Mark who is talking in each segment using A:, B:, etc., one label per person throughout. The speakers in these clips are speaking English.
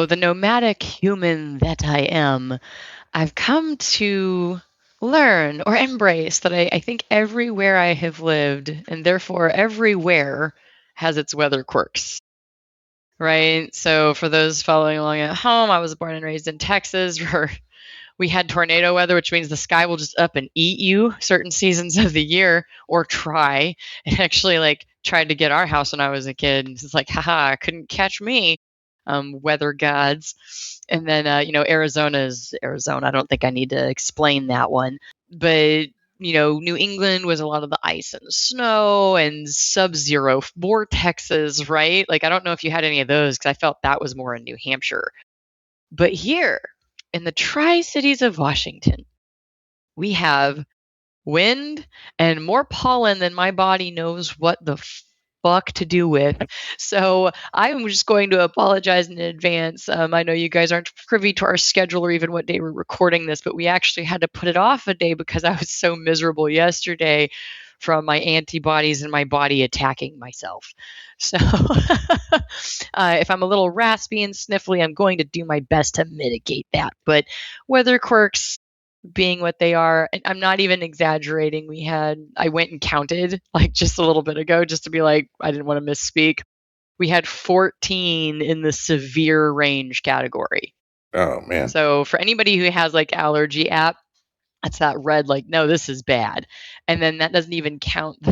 A: So, the nomadic human that I am, I've come to learn or embrace that I think everywhere I have lived, and therefore everywhere, has its weather quirks. Right. So, for those following along at home, I was born and raised in Texas, where we had tornado weather, which means the sky will just up and eat you certain seasons of the year, or try. It actually tried to get our house when I was a kid. It's like, haha, couldn't catch me, weather gods. And then, Arizona is Arizona. I don't think I need to explain that one. But, New England was a lot of the ice and snow and sub zero vortexes, right? Like, I don't know if you had any of those because I felt that was more in New Hampshire. But here in the Tri Cities of Washington, we have wind and more pollen than my body knows what the fuck to do with. So I'm just going to apologize in advance. I know you guys aren't privy to our schedule or even what day we're recording this, but we actually had to put it off a day because I was so miserable yesterday from my antibodies and my body attacking myself. So if I'm a little raspy and sniffly, I'm going to do my best to mitigate that. But weather quirks being what they are, and I'm not even exaggerating. I went and counted just a little bit ago just to be like, I didn't want to misspeak. We had 14 in the severe range category.
B: Oh, man.
A: So for anybody who has allergy app, that's that red, no, this is bad. And then that doesn't even count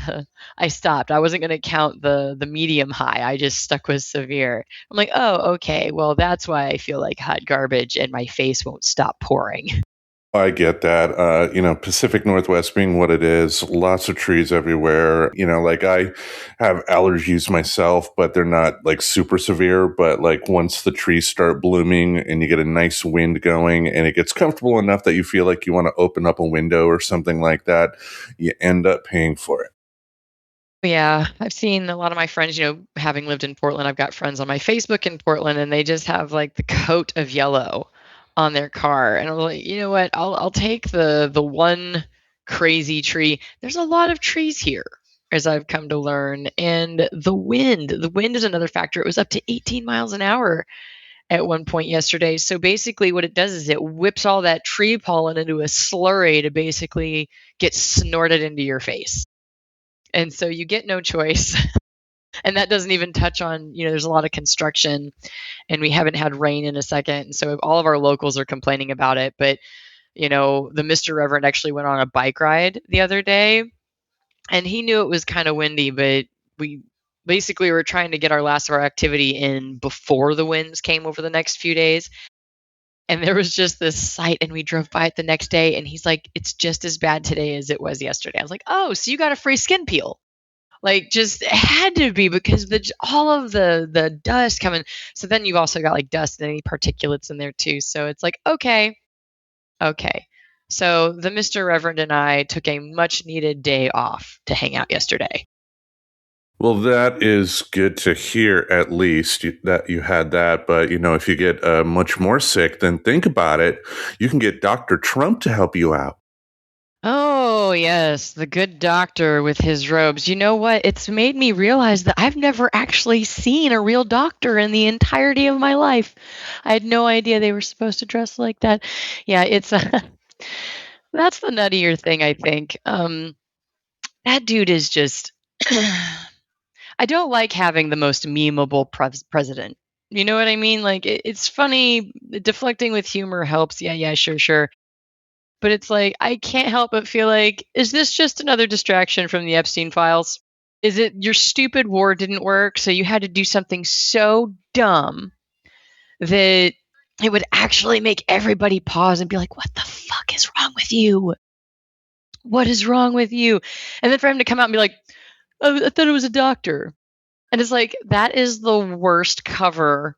A: I stopped. I wasn't going to count the medium high. I just stuck with severe. I'm like, oh, okay. Well, that's why I feel like hot garbage and my face won't stop pouring.
B: I get that. Pacific Northwest being what it is, lots of trees everywhere. I have allergies myself, but they're not super severe. But once the trees start blooming and you get a nice wind going and it gets comfortable enough that you feel like you want to open up a window or something like that, you end up paying for it.
A: Yeah, I've seen a lot of my friends, having lived in Portland, I've got friends on my Facebook in Portland, and they just have the coat of yellow on their car. And I'm like, you know what? I'll take the one crazy tree. There's a lot of trees here, as I've come to learn. And the wind is another factor. It was up to 18 miles an hour at one point yesterday. So basically what it does is it whips all that tree pollen into a slurry to basically get snorted into your face. And so you get no choice. And that doesn't even touch on, there's a lot of construction and we haven't had rain in a second. And so all of our locals are complaining about it. But, the Mr. Reverend actually went on a bike ride the other day and he knew it was kind of windy, but we basically were trying to get our last of our activity in before the winds came over the next few days. And there was just this sight, and we drove by it the next day, and he's like, it's just as bad today as it was yesterday. I was like, oh, so you got a free skin peel. Just it had to be because all of the dust coming. So then you've also got dust and any particulates in there too. So it's like, okay. So the Mr. Reverend and I took a much needed day off to hang out yesterday.
B: Well, that is good to hear, at least that you had that. But, if you get much more sick, then think about it. You can get Dr. Trump to help you out.
A: Oh, yes, the good doctor with his robes. You know what? It's made me realize that I've never actually seen a real doctor in the entirety of my life. I had no idea they were supposed to dress like that. Yeah, it's that's the nuttier thing, I think. That dude is just I don't like having the most memeable president. You know what I mean? It's funny, deflecting with humor helps. Yeah, sure. But it's I can't help but feel is this just another distraction from the Epstein files? Is it your stupid war didn't work, so you had to do something so dumb that it would actually make everybody pause and be like, what the fuck is wrong with you? What is wrong with you? And then for him to come out and be like, oh, I thought it was a doctor. And it's that is the worst cover.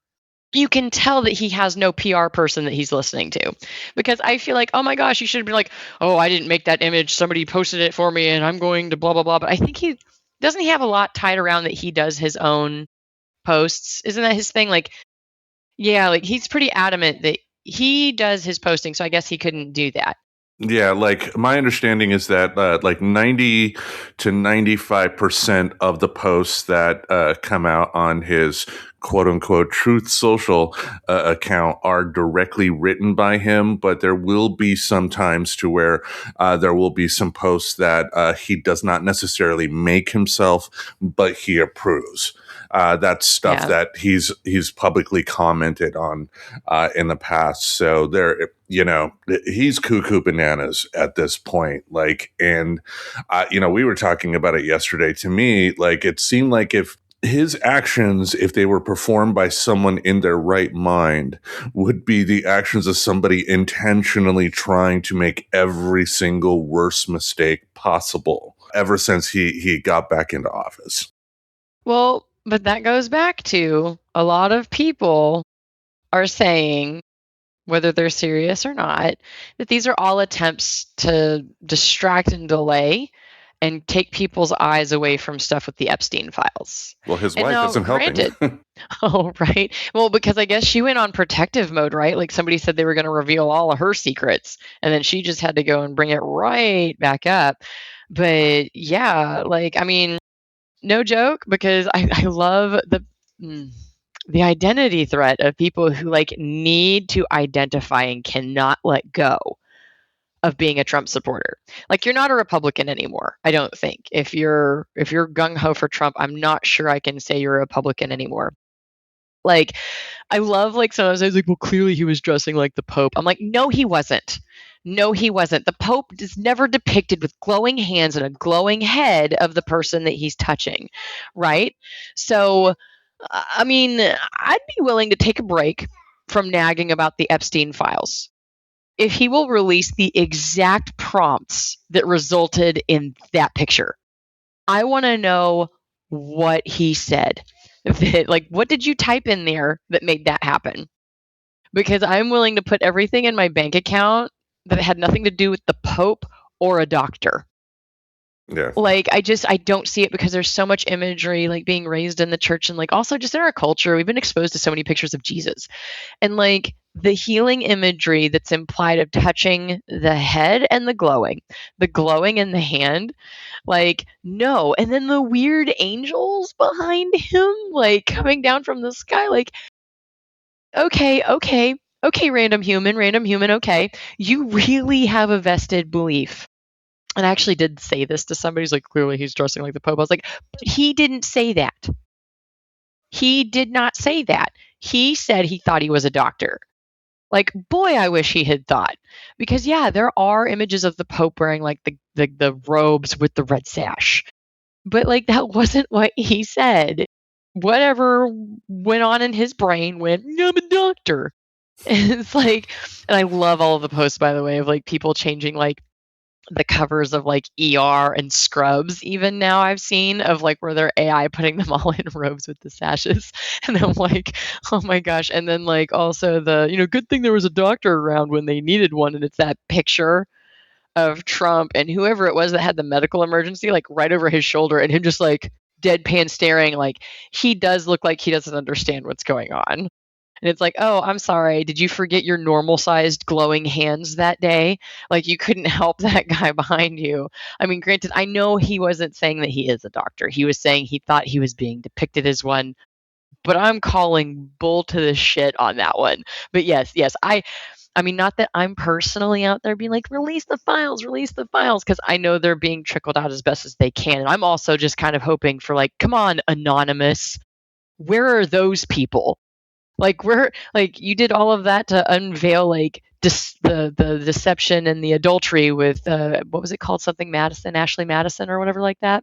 A: You can tell that he has no PR person that he's listening to, because I feel oh my gosh, you should have been oh, I didn't make that image. Somebody posted it for me and I'm going to blah, blah, blah. But I think he have a lot tied around that he does his own posts. Isn't that his thing? Yeah, he's pretty adamant that he does his posting. So I guess he couldn't do that.
B: Yeah, my understanding is that 90 to 95% of the posts that come out on his quote unquote Truth Social account are directly written by him, but there will be some times to where there will be some posts that he does not necessarily make himself, but he approves. That's stuff
A: Yeah.
B: that he's publicly commented on in the past. So there, he's cuckoo bananas at this point. Like, and we were talking about it yesterday. To me, like, it seemed like if his actions, if they were performed by someone in their right mind, would be the actions of somebody intentionally trying to make every single worst mistake possible ever since he got back into office.
A: Well, but that goes back to a lot of people are saying, whether they're serious or not, that these are all attempts to distract and delay and take people's eyes away from stuff with the Epstein files.
B: Well, his
A: And
B: wife
A: now,
B: isn't helping.
A: granted, oh, right. Well, because I guess she went on protective mode, right? Like somebody said they were going to reveal all of her secrets, and then she just had to go and bring it right back up. But yeah, like, I mean, no joke, because I love the identity threat of people who like need to identify and cannot let go of being a Trump supporter. Like, you're not a Republican anymore, I don't think. If you're gung ho for Trump, I'm not sure I can say you're a Republican anymore. Like, I love, like, sometimes I was like, well, clearly he was dressing like the Pope. I'm like, no, he wasn't. No, he wasn't. The Pope is never depicted with glowing hands and a glowing head of the person that he's touching, right? So, I mean, I'd be willing to take a break from nagging about the Epstein files if he will release the exact prompts that resulted in that picture. I want to know what he said. Like, what did you type in there that made that happen? Because I'm willing to put everything in my bank account that had nothing to do with the Pope or a doctor.
B: Yeah.
A: Like, I don't see it, because there's so much imagery like being raised in the church, and like also just in our culture, we've been exposed to so many pictures of Jesus. And like the healing imagery that's implied of touching the head and the glowing in the hand, like, no. And then the weird angels behind him, like coming down from the sky, like, okay, random human, okay. You really have a vested belief. And I actually did say this to somebody who's like, clearly he's dressing like the Pope. I was like, but he didn't say that. He did not say that. He said he thought he was a doctor. Like, boy, I wish he had thought. Because yeah, there are images of the Pope wearing like the robes with the red sash. But like, that wasn't what he said. Whatever went on in his brain went, I'm a doctor. And it's like, and I love all of the posts, by the way, of like people changing like the covers of like ER and Scrubs, even now I've seen, of like where they're AI putting them all in robes with the sashes. And I'm like, oh my gosh. And then like also the, good thing there was a doctor around when they needed one. And it's that picture of Trump and whoever it was that had the medical emergency, like right over his shoulder, and him just like deadpan staring, like he does look like he doesn't understand what's going on. And it's like, oh, I'm sorry. Did you forget your normal sized glowing hands that day? Like, you couldn't help that guy behind you. I mean, granted, I know he wasn't saying that he is a doctor. He was saying he thought he was being depicted as one. But I'm calling bull to the shit on that one. But yes, I mean, not that I'm personally out there being like, release the files, because I know they're being trickled out as best as they can. And I'm also just kind of hoping for like, come on, anonymous. Where are those people? Like, we're like, you did all of that to unveil like the deception and the adultery with what was it called, something Madison, Ashley Madison, or whatever like that.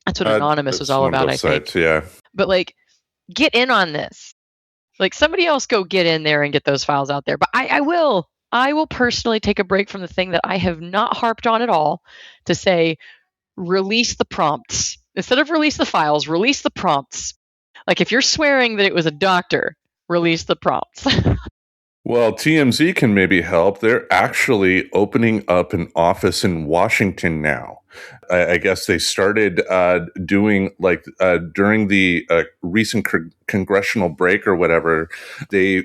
A: That's what Anonymous was
B: It's
A: all
B: one of
A: about,
B: those
A: I think.
B: sites. Yeah.
A: But like, get in on this. Like, somebody else go get in there and get those files out there. But I will personally take a break from the thing that I have not harped on at all, to say, release the prompts. Instead of release the files, release the prompts. Like, if you're swearing that it was a doctor, release the prompts.
B: Well, TMZ can maybe help. They're actually opening up an office in Washington now. I guess they started doing like during the recent congressional break or whatever. They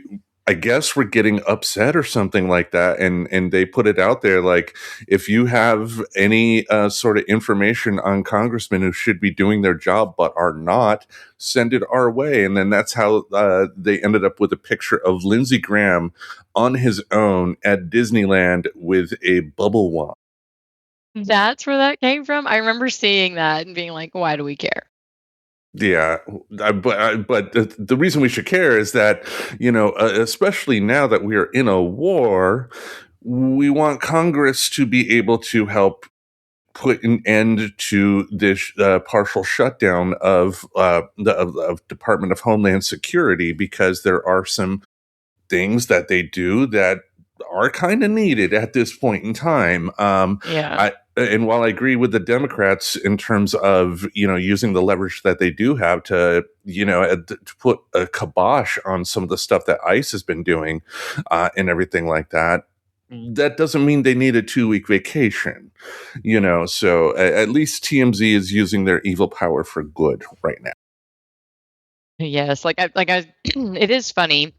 B: I guess we're getting upset or something like that, and they put it out there like, if you have any sort of information on congressmen who should be doing their job but are not, send it our way. And then that's how they ended up with a picture of Lindsey Graham on his own at Disneyland with a bubble wand.
A: That's where that came from? I remember seeing that and being like, "Why do we care?"
B: Yeah, but the reason we should care is that, especially now that we are in a war, we want Congress to be able to help put an end to this partial shutdown of Department of Homeland Security, because there are some things that they do that are kind of needed at this point in time.
A: Yeah.
B: And while I agree with the Democrats in terms of using the leverage that they do have to to put a kibosh on some of the stuff that ICE has been doing and everything like that, that doesn't mean they need a 2-week vacation. So at least TMZ is using their evil power for good right now.
A: Yes, it is funny,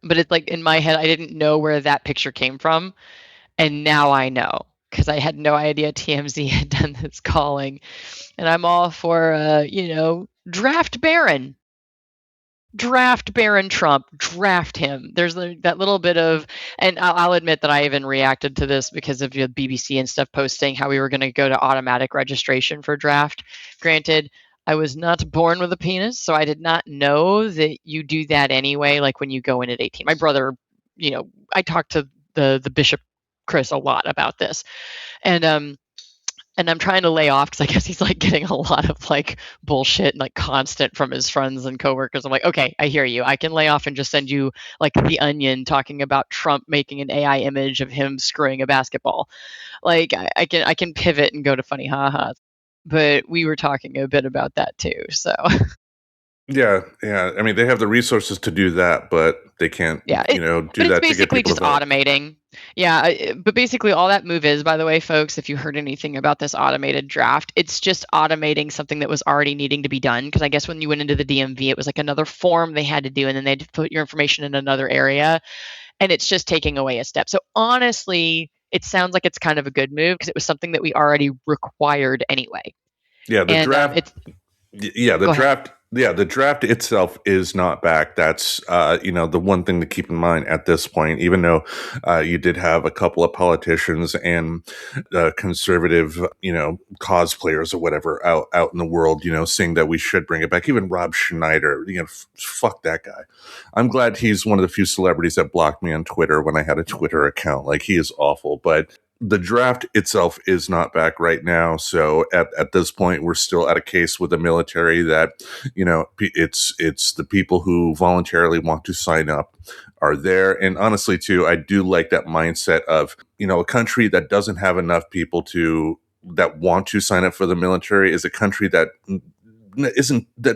A: but it's like in my head, I didn't know where that picture came from, and now I know because I had no idea TMZ had done this calling, and I'm all for draft Barron. Draft Barron Trump, draft him. There's that little bit of, and I'll admit that I even reacted to this because of the BBC and stuff posting how we were going to go to automatic registration for draft. Granted, I was not born with a penis, so I did not know that you do that anyway. Like when you go in at 18, my brother, I talked to the Bishop Chris a lot about this, and I'm trying to lay off because I guess he's like getting a lot of like bullshit and like constant from his friends and coworkers. I'm like, okay, I hear you. I can lay off and just send you like the Onion talking about Trump making an AI image of him screwing a basketball. Like I can pivot and go to funny ha-has. But we were talking a bit about that too. So
B: Yeah, yeah. I mean, they have the resources to do that, but they can't,
A: yeah,
B: do
A: but it's
B: that to get
A: basically
B: people to
A: just
B: vote.
A: automating. Yeah, but basically all that move is, by the way, folks, if you heard anything about this automated draft, it's just automating something that was already needing to be done. Because I guess when you went into the DMV, it was like another form they had to do, and then they'd put your information in another area, and it's just taking away a step. So honestly, it sounds like it's kind of a good move because it was something that we already required anyway.
B: Yeah, the
A: And
B: draft
A: it's
B: Yeah, the
A: go ahead.
B: draft. Yeah, the draft itself is not back. That's the one thing to keep in mind at this point. Even though you did have a couple of politicians and conservative, cosplayers or whatever out in the world, saying that we should bring it back. Even Rob Schneider, fuck that guy. I'm glad he's one of the few celebrities that blocked me on Twitter when I had a Twitter account. Like, he is awful, but the draft itself is not back right now. So at this point, we're still at a case with the military that, it's the people who voluntarily want to sign up are there. And honestly, too, I do like that mindset of, a country that doesn't have enough people that want to sign up for the military is a country that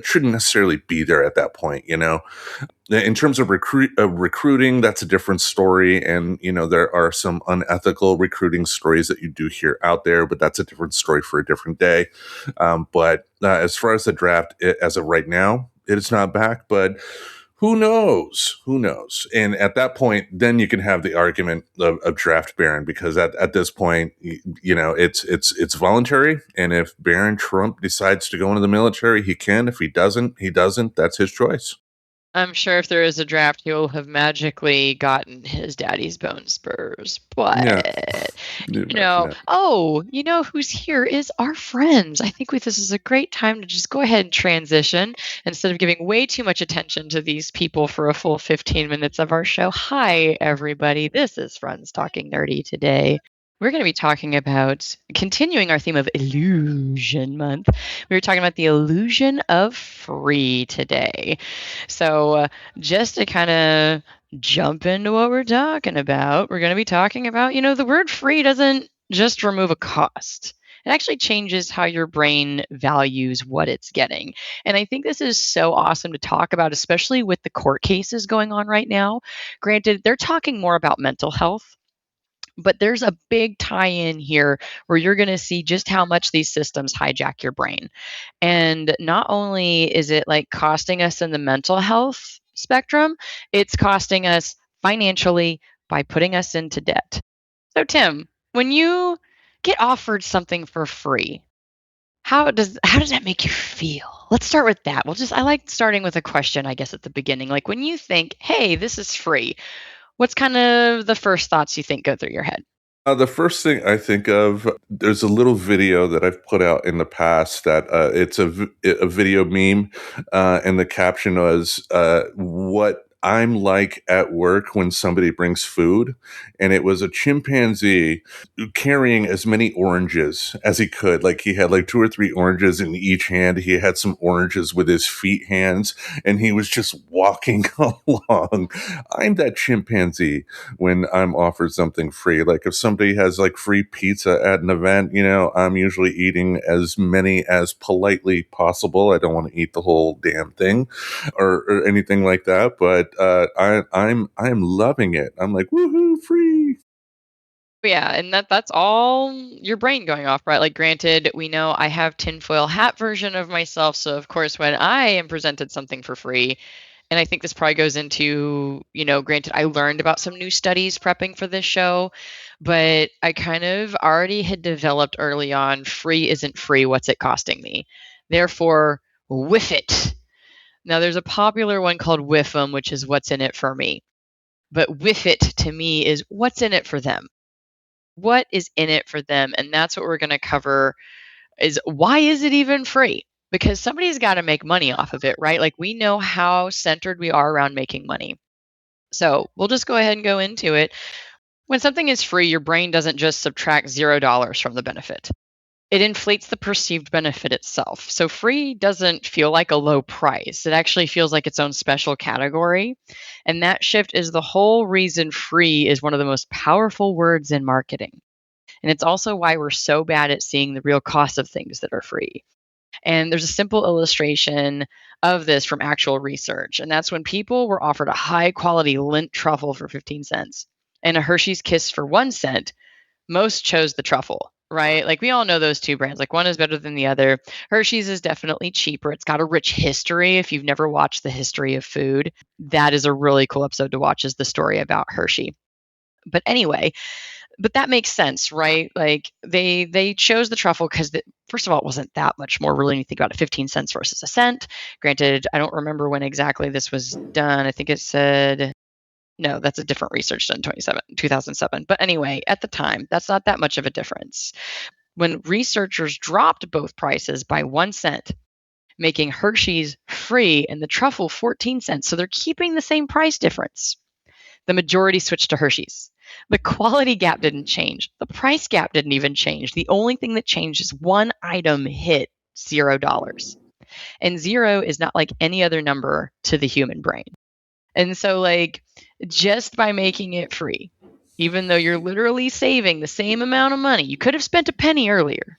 B: shouldn't necessarily be there at that point. In terms of recruiting, that's a different story, and there are some unethical recruiting stories that you do hear out there, but that's a different story for a different day. But as far as the draft, as of right now, it is not back. But who knows? Who knows? And at that point, then you can have the argument of draft Barron, because at this point, it's voluntary, and if Barron Trump decides to go into the military, he can. If he doesn't, he doesn't. That's his choice.
A: I'm sure if there is a draft, he will have magically gotten his daddy's bone spurs.
B: Yeah.
A: But,
B: Imagine that.
A: who's here is our friends. I think this is a great time to just go ahead and transition instead of giving way too much attention to these people for a full 15 minutes of our show. Hi, everybody. This is Friends Talking Nerdy today. We're going to be talking about continuing our theme of Illusion Month. We were talking about the illusion of free today. So, just to kind of jump into what we're talking about, we're going to be talking about, the word free doesn't just remove a cost. It actually changes how your brain values what it's getting. And I think this is so awesome to talk about, especially with the court cases going on right now. Granted, they're talking more about mental health, but there's a big tie in here where you're going to see just how much these systems hijack your brain. And not only is it like costing us in the mental health spectrum, it's costing us financially by putting us into debt. So, Tim, when you get offered something for free, how does that make you feel? Let's start with that. I like starting with a question, I guess, at the beginning. Like when you think, "Hey, this is free." What's kind of the first thoughts you think go through your head?
B: The first thing I think of, there's a little video that I've put out in the past that it's a video meme, and the caption was what I'm like at work when somebody brings food, and it was a chimpanzee carrying as many oranges as he could. Like he had like two or three oranges in each hand. He had some oranges with his feet hands, and he was just walking along. I'm that chimpanzee when I'm offered something free. Like if somebody has like free pizza at an event, I'm usually eating as many as politely possible. I don't want to eat the whole damn thing or anything like that. But I'm loving it. I'm like, woohoo, free.
A: Yeah, and that's all your brain going off, right? Like, granted, we know I have tinfoil hat version of myself, so of course, when I am presented something for free, and I think this probably goes into, granted, I learned about some new studies prepping for this show, but I kind of already had developed early on free isn't free, what's it costing me? Therefore, whiff it. Now, there's a popular one called whiff 'em, which is what's in it for me. But whiff it to me is what's in it for them. What is in it for them? And that's what we're going to cover is why is it even free? Because somebody's got to make money off of it, right? Like we know how centered we are around making money. So we'll just go ahead and go into it. When something is free, your brain doesn't just subtract $0 from the benefit. It inflates the perceived benefit itself. So free doesn't feel like a low price. It actually feels like its own special category. And that shift is the whole reason free is one of the most powerful words in marketing. And it's also why we're so bad at seeing the real cost of things that are free. And there's a simple illustration of this from actual research. And that's when people were offered a high quality lint truffle for 15 cents and a Hershey's Kiss for 1 cent, most chose the truffle, right? Like we all know those two brands. Like one is better than the other. Hershey's is definitely cheaper. It's got a rich history. If you've never watched the history of food, that is a really cool episode to watch is the story about Hershey. But anyway, but that makes sense, right? Like they chose the truffle because first of all, it wasn't that much more really when you think about it, 15 cents versus a cent. Granted, I don't remember when exactly this was done. I think it said no, that's a different research done 2007. But anyway, at the time, that's not that much of a difference. When researchers dropped both prices by 1 cent, making Hershey's free and the truffle 14 cents, so they're keeping the same price difference, the majority switched to Hershey's. The quality gap didn't change. The price gap didn't even change. The only thing that changed is one item hit $0. And zero is not like any other number to the human brain. And so, like, just by making it free, even though you're literally saving the same amount of money, you could have spent a penny earlier,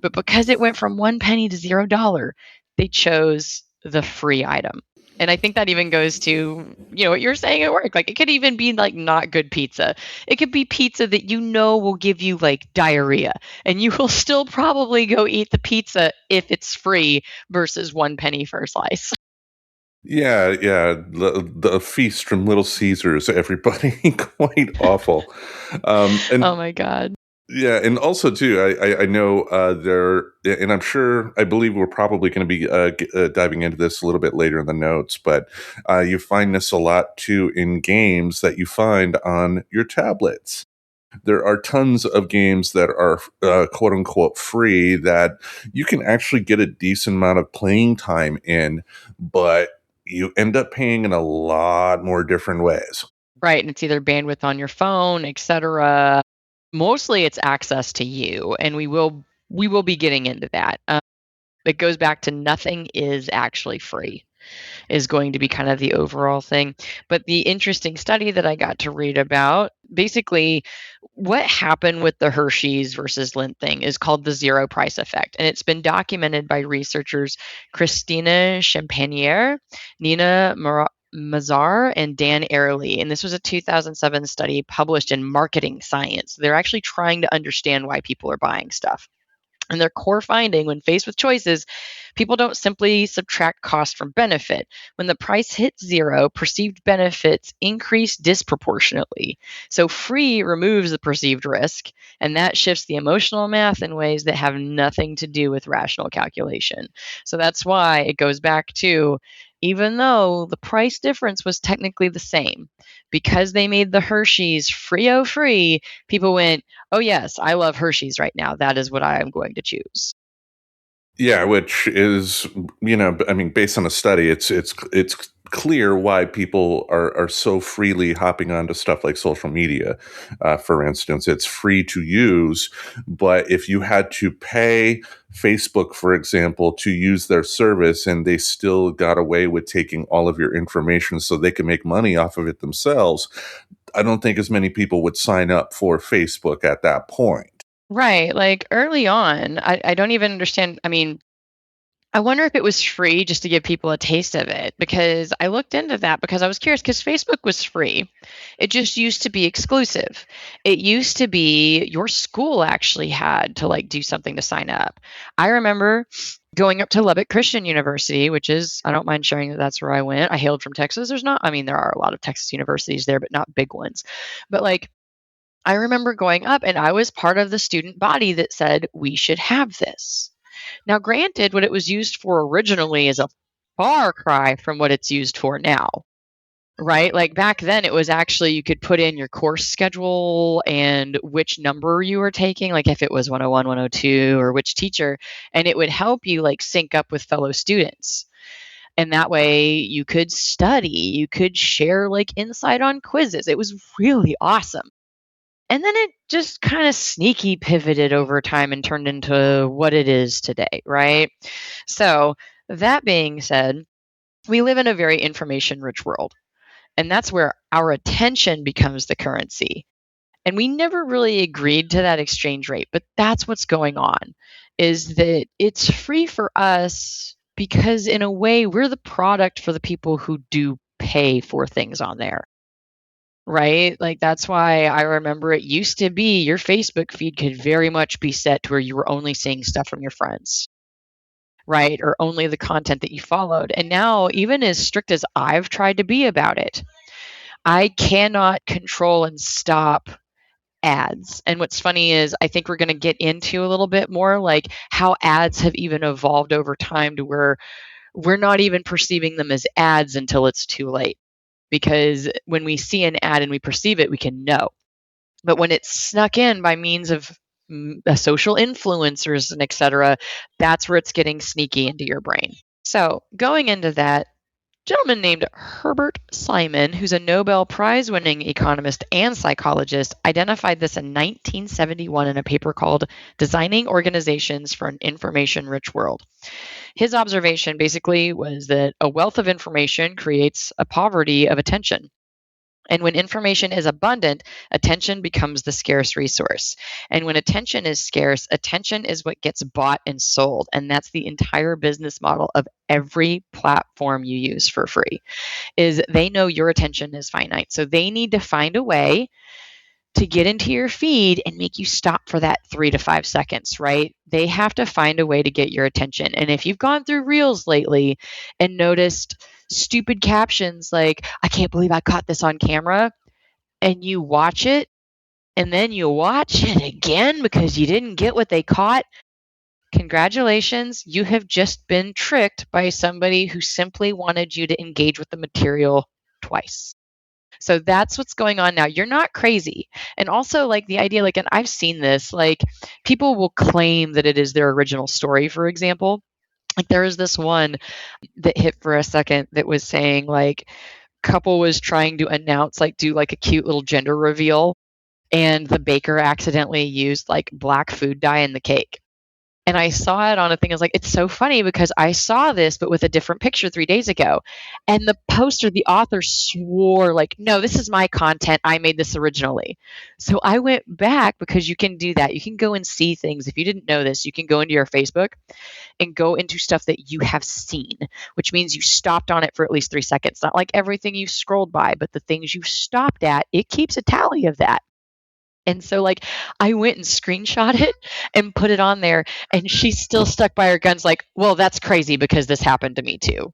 A: but because it went from 1 penny to $0, they chose the free item. And I think that even goes to, what you're saying at work. Like, it could even be like not good pizza. It could be pizza that will give you like diarrhea, and you will still probably go eat the pizza if it's free versus 1 penny for a slice.
B: Yeah, yeah, the feast from Little Caesars, everybody, quite awful. And
A: Oh my God.
B: yeah, and also too, I know there, and I believe we're probably going to be diving into this a little bit later in the notes, but you find this a lot too in games that you find on your tablets. There are tons of games that are quote unquote free that you can actually get a decent amount of playing time in, but you end up paying in a lot more different ways.
A: Right, and it's either bandwidth on your phone, etc. Mostly it's access to you, and we will be getting into that. It goes back to nothing is actually free is going to be kind of the overall thing. But the interesting study that I got to read about, basically what happened with the Hershey's versus Lindt thing is called the zero price effect. And it's been documented by researchers Christina Champagnier, Nina Mazar, and Dan Airley. And this was a 2007 study published in Marketing Science. They're actually trying to understand why people are buying stuff. And their core finding, when faced with choices, people don't simply subtract cost from benefit. When the price hits zero, perceived benefits increase disproportionately. So free removes the perceived risk, and that shifts the emotional math in ways that have nothing to do with rational calculation. So that's why it goes back to, even though the price difference was technically the same, because they made the Hershey's free, people went, oh, yes, I love Hershey's right now. That is what I am going to choose.
B: Yeah, which is, I mean, based on a study, it's clear why people are so freely hopping onto stuff like social media. For instance, it's free to use, but if you had to pay Facebook, for example, to use their service, and they still got away with taking all of your information so they can make money off of it themselves, I don't think as many people would sign up for Facebook at that point.
A: Right. Like early on, I don't even understand. I mean, I wonder if it was free just to give people a taste of it, because I looked into that because I was curious, because Facebook was free. It just used to be exclusive. It used to be your school actually had to like do something to sign up. I remember going up to Lubbock Christian University, which is, I don't mind sharing that that's where I went. I hailed from Texas. There's not, I mean, there are a lot of Texas universities there, but not big ones. But like, I remember going up and I was part of the student body that said we should have this. Now, granted, what it was used for originally is a far cry from what it's used for now, right? Like back then, it was actually you could put in your course schedule and which number you were taking, like if it was 101, 102, or which teacher, and it would help you like sync up with fellow students. And that way you could study, you could share like insight on quizzes. It was really awesome. And then it just kind of sneaky pivoted over time and turned into what it is today, right? So, that being said, we live in a very information rich world, and that's where our attention becomes the currency. And we never really agreed to that exchange rate, but that's what's going on, is that it's free for us because in a way we're the product for the people who do pay for things on there. Right? Like, that's why I remember it used to be your Facebook feed could very much be set to where you were only seeing stuff from your friends, right? Or only the content that you followed. And now, even as strict as I've tried to be about it, I cannot control and stop ads. And what's funny is I think we're going to get into a little bit more like how ads have even evolved over time to where we're not even perceiving them as ads until it's too late. Because when we see an ad and we perceive it, we can know. But when it's snuck in by means of social influencers and etc., that's where it's getting sneaky into your brain. So going into that, gentleman named Herbert Simon, who's a Nobel Prize winning economist and psychologist, identified this in 1971 in a paper called Designing Organizations for an Information Rich World. His observation basically was that a wealth of information creates a poverty of attention. And when information is abundant, attention becomes the scarce resource. And when attention is scarce, attention is what gets bought and sold. And that's the entire business model of every platform you use for free, is they know your attention is finite. So they need to find a way to get into your feed and make you stop for that 3 to 5 seconds, right? They have to find a way to get your attention. And if you've gone through Reels lately and noticed stupid captions like, I can't believe I caught this on camera, and you watch it and then you watch it again because you didn't get what they caught, congratulations, you have just been tricked by somebody who simply wanted you to engage with the material twice. So that's what's going on now. You're not crazy. And also, like the idea, like, and I've seen this, like, people will claim that it is their original story, for example. Like, there was this one that hit for a second that was saying, like, couple was trying to announce, like, do like a cute little gender reveal, and the baker accidentally used like black food dye in the cake. And I saw it on a thing. I was like, it's so funny because I saw this, but with a different picture 3 days ago. And the poster, the author swore, like, no, this is my content. I made this originally. So I went back because you can do that. You can go and see things. If you didn't know this, you can go into your Facebook and go into stuff that you have seen, which means you stopped on it for at least 3 seconds. Not like everything you scrolled by, but the things you stopped at, it keeps a tally of that. And so, like, I went and screenshot it and put it on there, and she's still stuck by her guns, like, well, that's crazy because this happened to me too.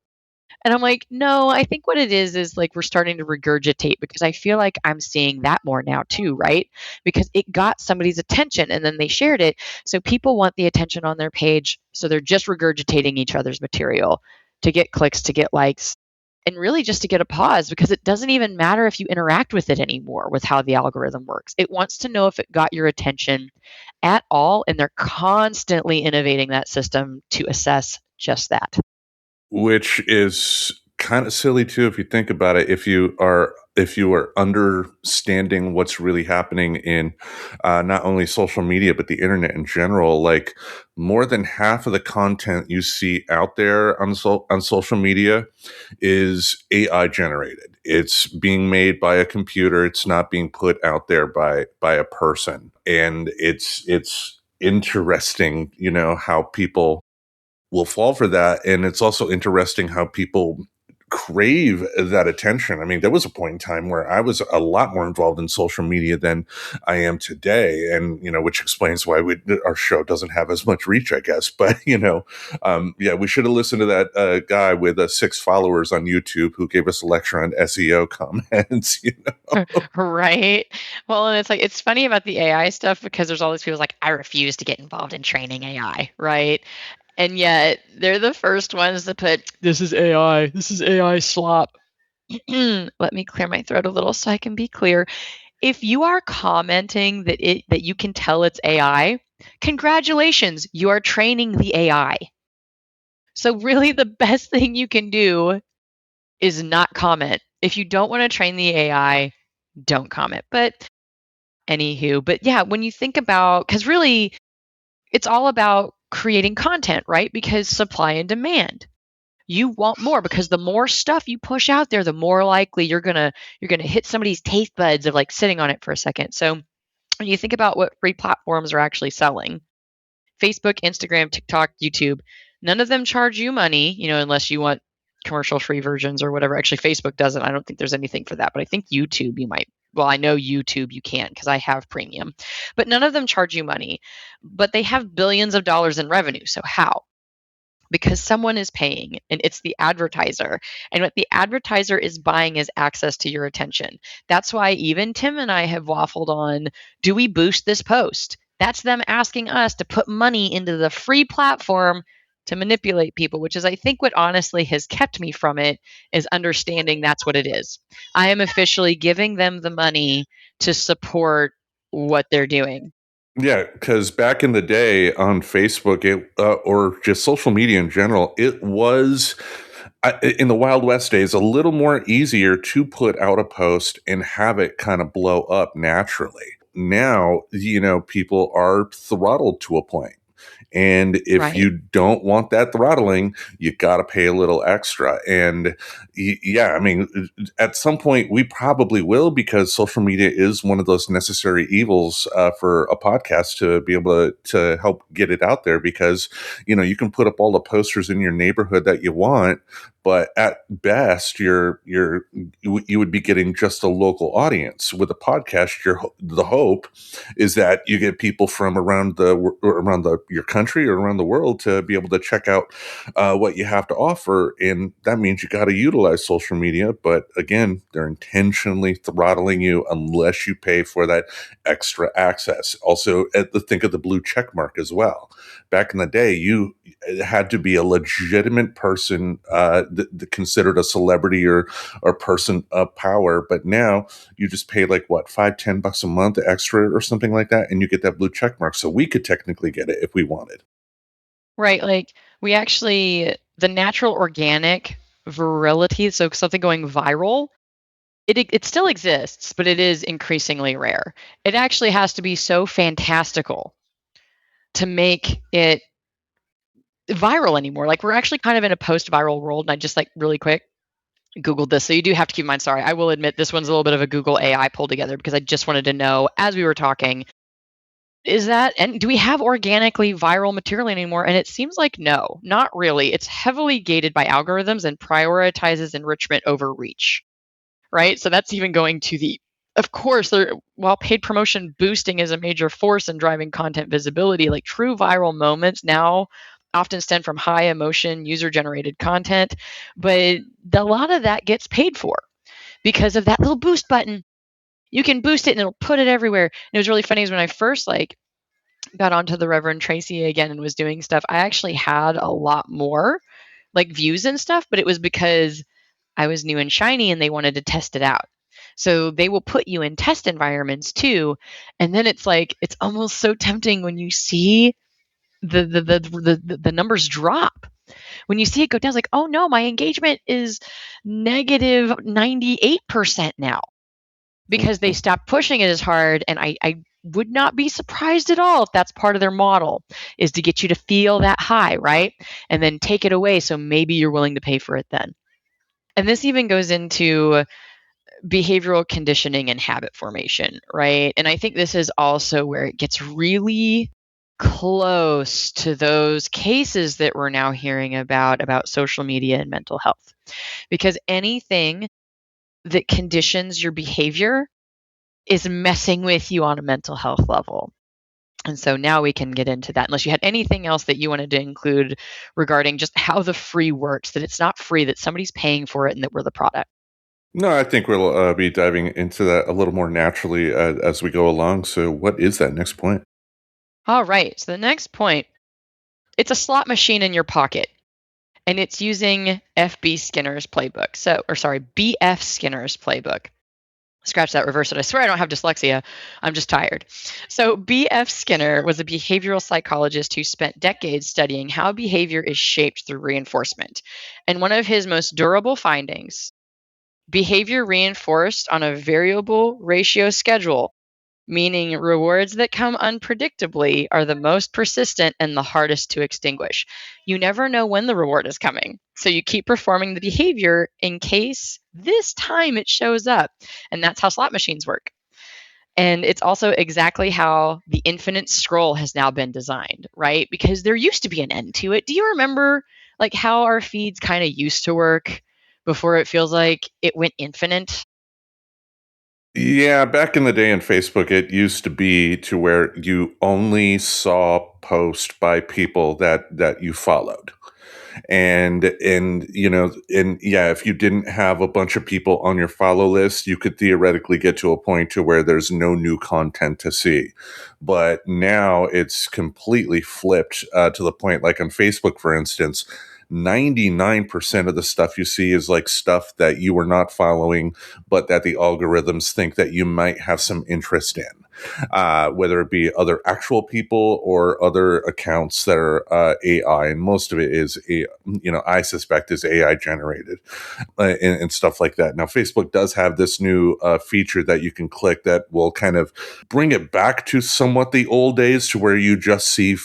A: And I'm like, no, I think what it is like we're starting to regurgitate because I feel like I'm seeing that more now too, right? Because it got somebody's attention and then they shared it. So people want the attention on their page. So they're just regurgitating each other's material to get clicks, to get likes, and really just to get a pause because it doesn't even matter if you interact with it anymore with how the algorithm works. It wants to know if it got your attention at all. And they're constantly innovating that system to assess just that.
B: Which is kind of silly too if you think about it. If you are understanding what's really happening in not only social media but the internet in general, like more than half of the content you see out there on social media is AI generated. It's being made by a computer. It's not being put out there by a person, and it's interesting, how people will fall for that. And it's also interesting how people crave that attention. I mean, there was a point in time where I was a lot more involved in social media than I am today. And, which explains why our show doesn't have as much reach, I guess. But, yeah, we should have listened to that guy with 6 followers on YouTube who gave us a lecture on SEO comments.
A: Right. Well, and it's like it's funny about the AI stuff because there's all these people like, I refuse to get involved in training AI, right? And yet they're the first ones to put this is AI, this is AI slop. Let me clear my throat a little so I can be clear. If you are commenting that you can tell it's AI, congratulations, you are training the AI. So really the best thing you can do is not comment. If you don't want to train the AI, don't comment. But anywho, but yeah, when you think about, because really it's all about creating content, right? Because supply and demand. You want more because the more stuff you push out there, the more likely you're gonna hit somebody's taste buds of like sitting on it for a second. So when you think about what free platforms are actually selling, Facebook, Instagram, TikTok, YouTube, none of them charge you money, unless you want commercial free versions or whatever. Actually, Facebook doesn't. I don't think there's anything for that, but I think YouTube you might. Well, I know YouTube you can because I have premium, but none of them charge you money. But they have billions of dollars in revenue. So how? Because someone is paying and it's the advertiser. And what the advertiser is buying is access to your attention. That's why even Tim and I have waffled on, do we boost this post? That's them asking us to put money into the free platform to manipulate people, which is, I think, what honestly has kept me from it is understanding that's what it is. I am officially giving them the money to support what they're doing.
B: Yeah, because back in the day on Facebook, or just social media in general, it was in the Wild West days a little more easier to put out a post and have it kind of blow up naturally. Now, people are throttled to a point. And if
A: Right.
B: you don't want that throttling, you got to pay a little extra. And yeah, I mean, at some point we probably will, because social media is one of those necessary evils for a podcast to be able to help get it out there. Because you can put up all the posters in your neighborhood that you want, but at best you would be getting just a local audience. With a podcast, the hope is that you get people from around your country or around the world to be able to check out what you have to offer, and that means you got to utilize social media. But again, they're intentionally throttling you unless you pay for that extra access. Also, think of the blue check mark as well. Back in the day, you had to be a legitimate person, considered a celebrity or person of power. But now you just pay like what, $5-10 a month extra or something like that, and you get that blue check mark. So we could technically get it if we wanted.
A: Right. Like we actually, the natural organic virility, so something going viral, it still exists, but it is increasingly rare. It actually has to be so fantastical to make it viral anymore. Like we're actually kind of in a post-viral world, and I just like really quick Googled this. So you do have to keep in mind, sorry, I will admit this one's a little bit of a Google AI pull together because I just wanted to know as we were talking, is that, and do we have organically viral material anymore? And it seems like no, not really. It's heavily gated by algorithms and prioritizes enrichment over reach, right? So that's even going to the Of course, while paid promotion boosting is a major force in driving content visibility, like true viral moments now often stem from high emotion user generated content, but a lot of that gets paid for because of that little boost button. You can boost it and it'll put it everywhere. And it was really funny is when I first got onto the Reverend Tracy again and was doing stuff, I actually had a lot more views and stuff, but it was because I was new and shiny and they wanted to test it out. So they will put you in test environments too. And then it's almost so tempting when you see the numbers drop. When you see it go down, it's like, oh no, my engagement is negative 98% now because they stopped pushing it as hard. And I would not be surprised at all if that's part of their model is to get you to feel that high, right? And then take it away. So maybe you're willing to pay for it then. And this even goes into behavioral conditioning and habit formation, right? And I think this is also where it gets really close to those cases that we're now hearing about social media and mental health. Because anything that conditions your behavior is messing with you on a mental health level. And so now we can get into that. Unless you had anything else that you wanted to include regarding just how the free works, that it's not free, that somebody's paying for it, and that we're the product.
B: No, I think we'll be diving into that a little more naturally as we go along. So, what is that next point?
A: All right. So the next point, it's a slot machine in your pocket, and it's using FB Skinner's playbook. BF Skinner's playbook. Scratch that, reverse it. I swear I don't have dyslexia. I'm just tired. So, B.F. Skinner was a behavioral psychologist who spent decades studying how behavior is shaped through reinforcement. And one of his most durable findings, behavior reinforced on a variable ratio schedule, meaning rewards that come unpredictably are the most persistent and the hardest to extinguish. You never know when the reward is coming. So you keep performing the behavior in case this time it shows up. And that's how slot machines work. And it's also exactly how the infinite scroll has now been designed, right? Because there used to be an end to it. Do you remember how our feeds kind of used to work before it feels like it went infinite?
B: Yeah, back in the day in Facebook, it used to be to where you only saw posts by people that you followed. And yeah, if you didn't have a bunch of people on your follow list, you could theoretically get to a point to where there's no new content to see. But now it's completely flipped to the point, like on Facebook, for instance. 99% of the stuff you see is like stuff that you were not following, but that the algorithms think that you might have some interest in, whether it be other actual people or other accounts that are AI, and most of it is, I suspect is AI generated and stuff like that. Now, Facebook does have this new feature that you can click that will kind of bring it back to somewhat the old days, to where you just see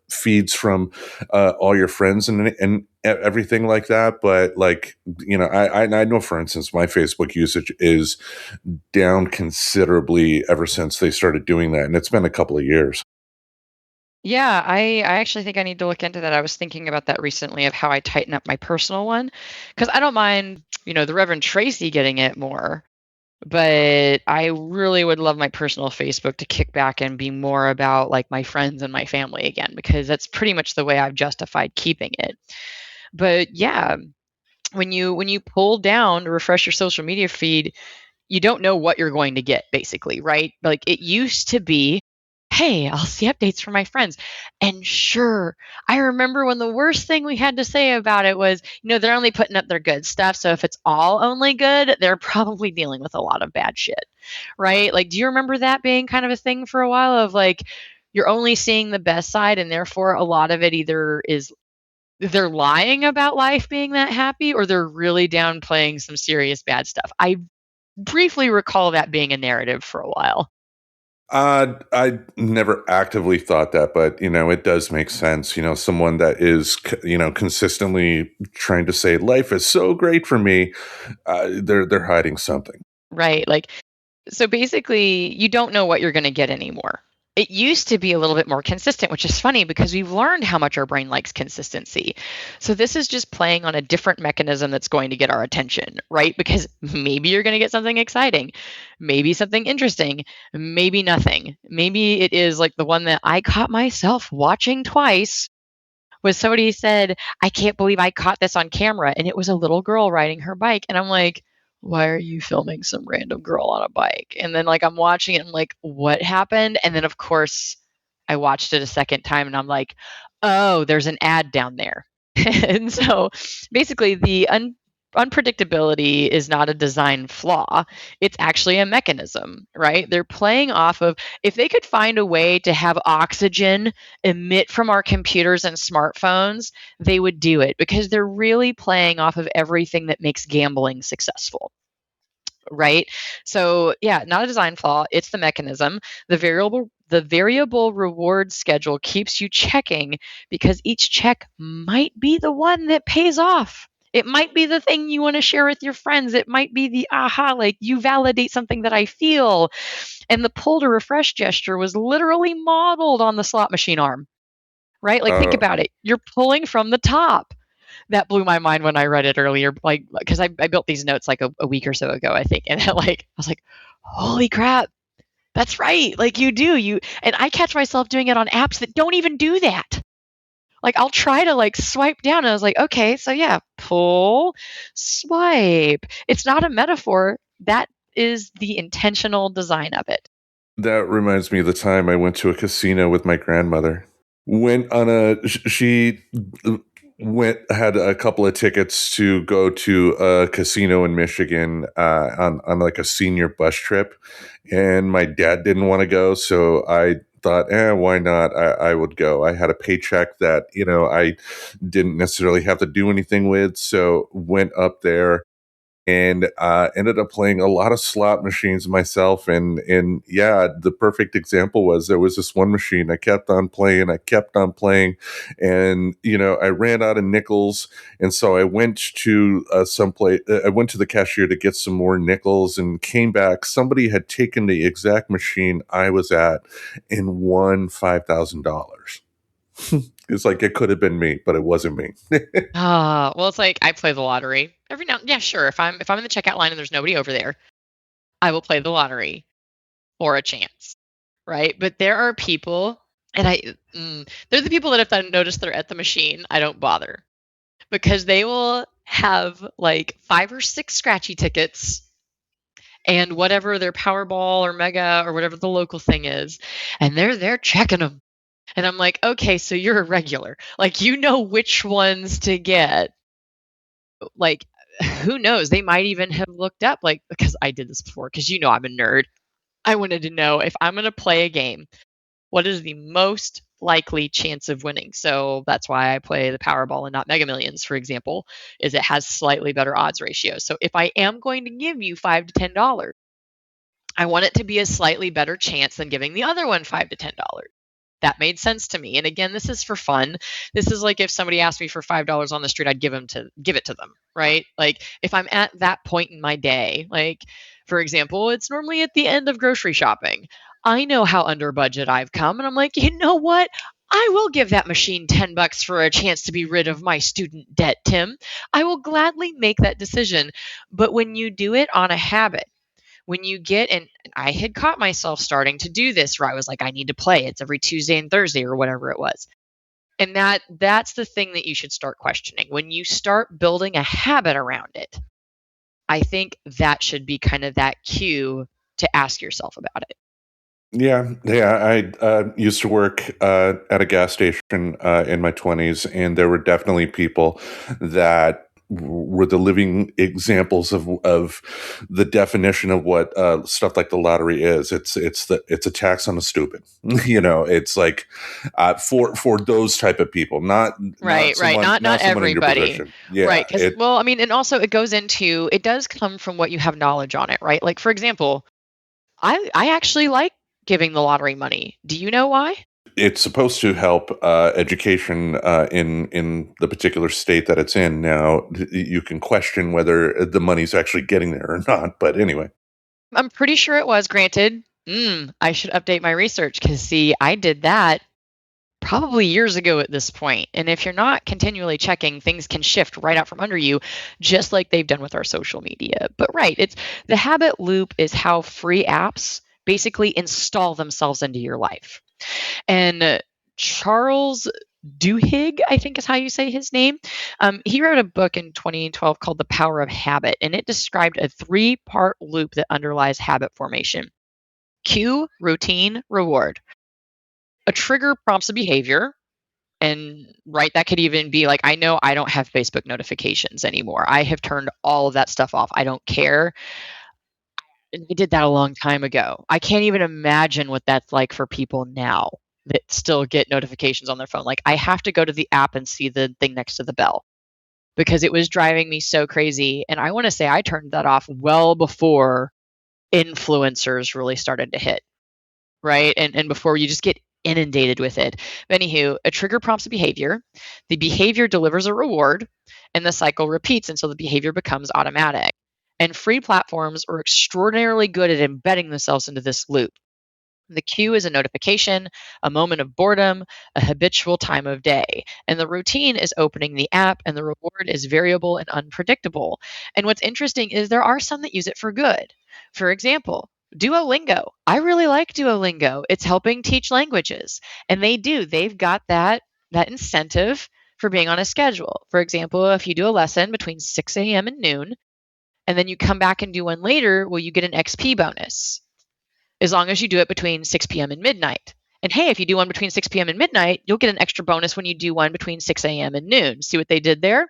B: feeds from all your friends and everything like that. But I know, for instance, my Facebook usage is down considerably ever since they started doing that, and it's been a couple of years.
A: Yeah, I actually think I need to look into that. I was thinking about that recently of how I tighten up my personal one because I don't mind, the Reverend Tracy getting it more, but I really would love my personal Facebook to kick back and be more about my friends and my family again because that's pretty much the way I've justified keeping it. But yeah, when you pull down to refresh your social media feed, you don't know what you're going to get basically, right? Like it used to be, hey, I'll see updates from my friends. And sure, I remember when the worst thing we had to say about it was, they're only putting up their good stuff. So if it's all only good, they're probably dealing with a lot of bad shit, right? Like, do you remember that being kind of a thing for a while of you're only seeing the best side and therefore a lot of it either is they're lying about life being that happy or they're really downplaying some serious bad stuff. I briefly recall that being a narrative for a while.
B: I never actively thought that, but it does make sense. Someone that is consistently trying to say life is so great for me, they're hiding something.
A: Right. So basically, you don't know what you're going to get anymore. It used to be a little bit more consistent, which is funny because we've learned how much our brain likes consistency. So this is just playing on a different mechanism that's going to get our attention, right? Because maybe you're going to get something exciting, maybe something interesting, maybe nothing. Maybe it is like the one that I caught myself watching twice was somebody said, I can't believe I caught this on camera. And it was a little girl riding her bike. And I'm like, why are you filming some random girl on a bike? And then like I'm watching it and I'm like, what happened? And then of course I watched it a second time and I'm like, oh, there's an ad down there. And so basically the unpredictability is not a design flaw. It's actually a mechanism, right? They're playing off of if they could find a way to have oxygen emit from our computers and smartphones, they would do it because they're really playing off of everything that makes gambling successful. Right. So yeah, not a design flaw. It's the mechanism. The variable reward schedule keeps you checking because each check might be the one that pays off. It might be the thing you want to share with your friends. It might be the aha, like you validate something that I feel. And the pull to refresh gesture was literally modeled on the slot machine arm, right? Like, think
B: Uh,
A: about it. You're pulling from the top. That blew my mind when I read it earlier, like, because I built these notes like a week or so ago, I think. And like, I was like, holy crap, that's right. Like, you do. And I catch myself doing it on apps that don't even do that. Like, I'll try to like swipe down. And I was like, okay, so yeah, pull, swipe. It's not a metaphor. That is the intentional design of it.
B: that reminds me of the time I went to a casino with my grandmother. Went on she went had a couple of tickets to go to a casino in Michigan on like a senior bus trip, and my dad didn't want to go, so I thought, why not? I would go. I had a paycheck that I didn't necessarily have to do anything with, so went up there and ended up playing a lot of slot machines myself. And yeah, the perfect example was there was this one machine I kept on playing, and I ran out of nickels, and so I went to I went to the cashier to get some more nickels, and came back. Somebody had taken the exact machine I was at and won $5,000. It's like it could have been me, but it wasn't me.
A: Well, it's like I play the lottery every now. Yeah, sure. If I'm in the checkout line and there's nobody over there, I will play the lottery or a chance, right? But there are people, and they're the people that if I notice they're at the machine, I don't bother because they will have like 5 or 6 scratchy tickets and whatever their Powerball or Mega or whatever the local thing is, and they're there checking them. And I'm like, okay, so you're a regular. Like, you know which ones to get. Like, who knows? They might even have looked up, like, because I did this before, because I'm a nerd. I wanted to know if I'm going to play a game, what is the most likely chance of winning? So that's why I play the Powerball and not Mega Millions, for example, is it has slightly better odds ratios. So if I am going to give you $5 to $10, I want it to be a slightly better chance than giving the other one $5 to $10. That made sense to me. And again, this is for fun. This is like if somebody asked me for $5 on the street, I'd give it to them, right? Like if I'm at that point in my day, like for example, it's normally at the end of grocery shopping. I know how under budget I've come, and I'm like, you know what? I will give that machine $10 for a chance to be rid of my student debt, Tim. I will gladly make that decision. But when you do it on a habit, when you get and I had caught myself starting to do this where I was like, I need to play. It's every Tuesday and Thursday or whatever it was. And that's the thing that you should start questioning. When you start building a habit around it, I think that should be kind of that cue to ask yourself about it.
B: Yeah. I used to work at a gas station in my 20s, and there were definitely people that were the living examples of the definition of what stuff like the lottery is. It's a tax on the stupid. It's like for those type of people, not
A: Right, right.
B: someone
A: Not
B: not someone in your
A: everybody.
B: position. Yeah,
A: Right. Because, well, I mean, and also it does come from what you have knowledge on it, right? Like, for example, I actually like giving the lottery money. Do you know why?
B: it's supposed to help education in the particular state that it's in. Now, you can question whether the money's actually getting there or not, but anyway.
A: I'm pretty sure it was granted. I should update my research because, see, I did that probably years ago at this point. And if you're not continually checking, things can shift right out from under you, just like they've done with our social media. But right, it's the habit loop is how free apps basically install themselves into your life. And Charles Duhigg, I think is how you say his name. He wrote a book in 2012 called The Power of Habit, and it described a three-part loop that underlies habit formation: cue, routine, reward. A trigger prompts a behavior. And right, that could even be like, I know I don't have Facebook notifications anymore. I have turned all of that stuff off. I don't care. And I did that a long time ago. I can't even imagine what that's like for people now that still get notifications on their phone. Like, I have to go to the app and see the thing next to the bell because it was driving me so crazy. And I want to say I turned that off well before influencers really started to hit, right? And before you just get inundated with it. But anywho, a trigger prompts a behavior, the behavior delivers a reward, and the cycle repeats until the behavior becomes automatic. And free platforms are extraordinarily good at embedding themselves into this loop. The cue is a notification, a moment of boredom, a habitual time of day. And the routine is opening the app, and the reward is variable and unpredictable. And what's interesting is there are some that use it for good. For example, Duolingo. I really like Duolingo. It's helping teach languages. And they do. They've got that incentive for being on a schedule. For example, if you do a lesson between 6 a.m. and noon, and then you come back and do one later, well, you get an XP bonus as long as you do it between 6 p.m. and midnight. And hey, if you do one between 6 p.m. and midnight, you'll get an extra bonus when you do one between 6 a.m. and noon. See what they did there?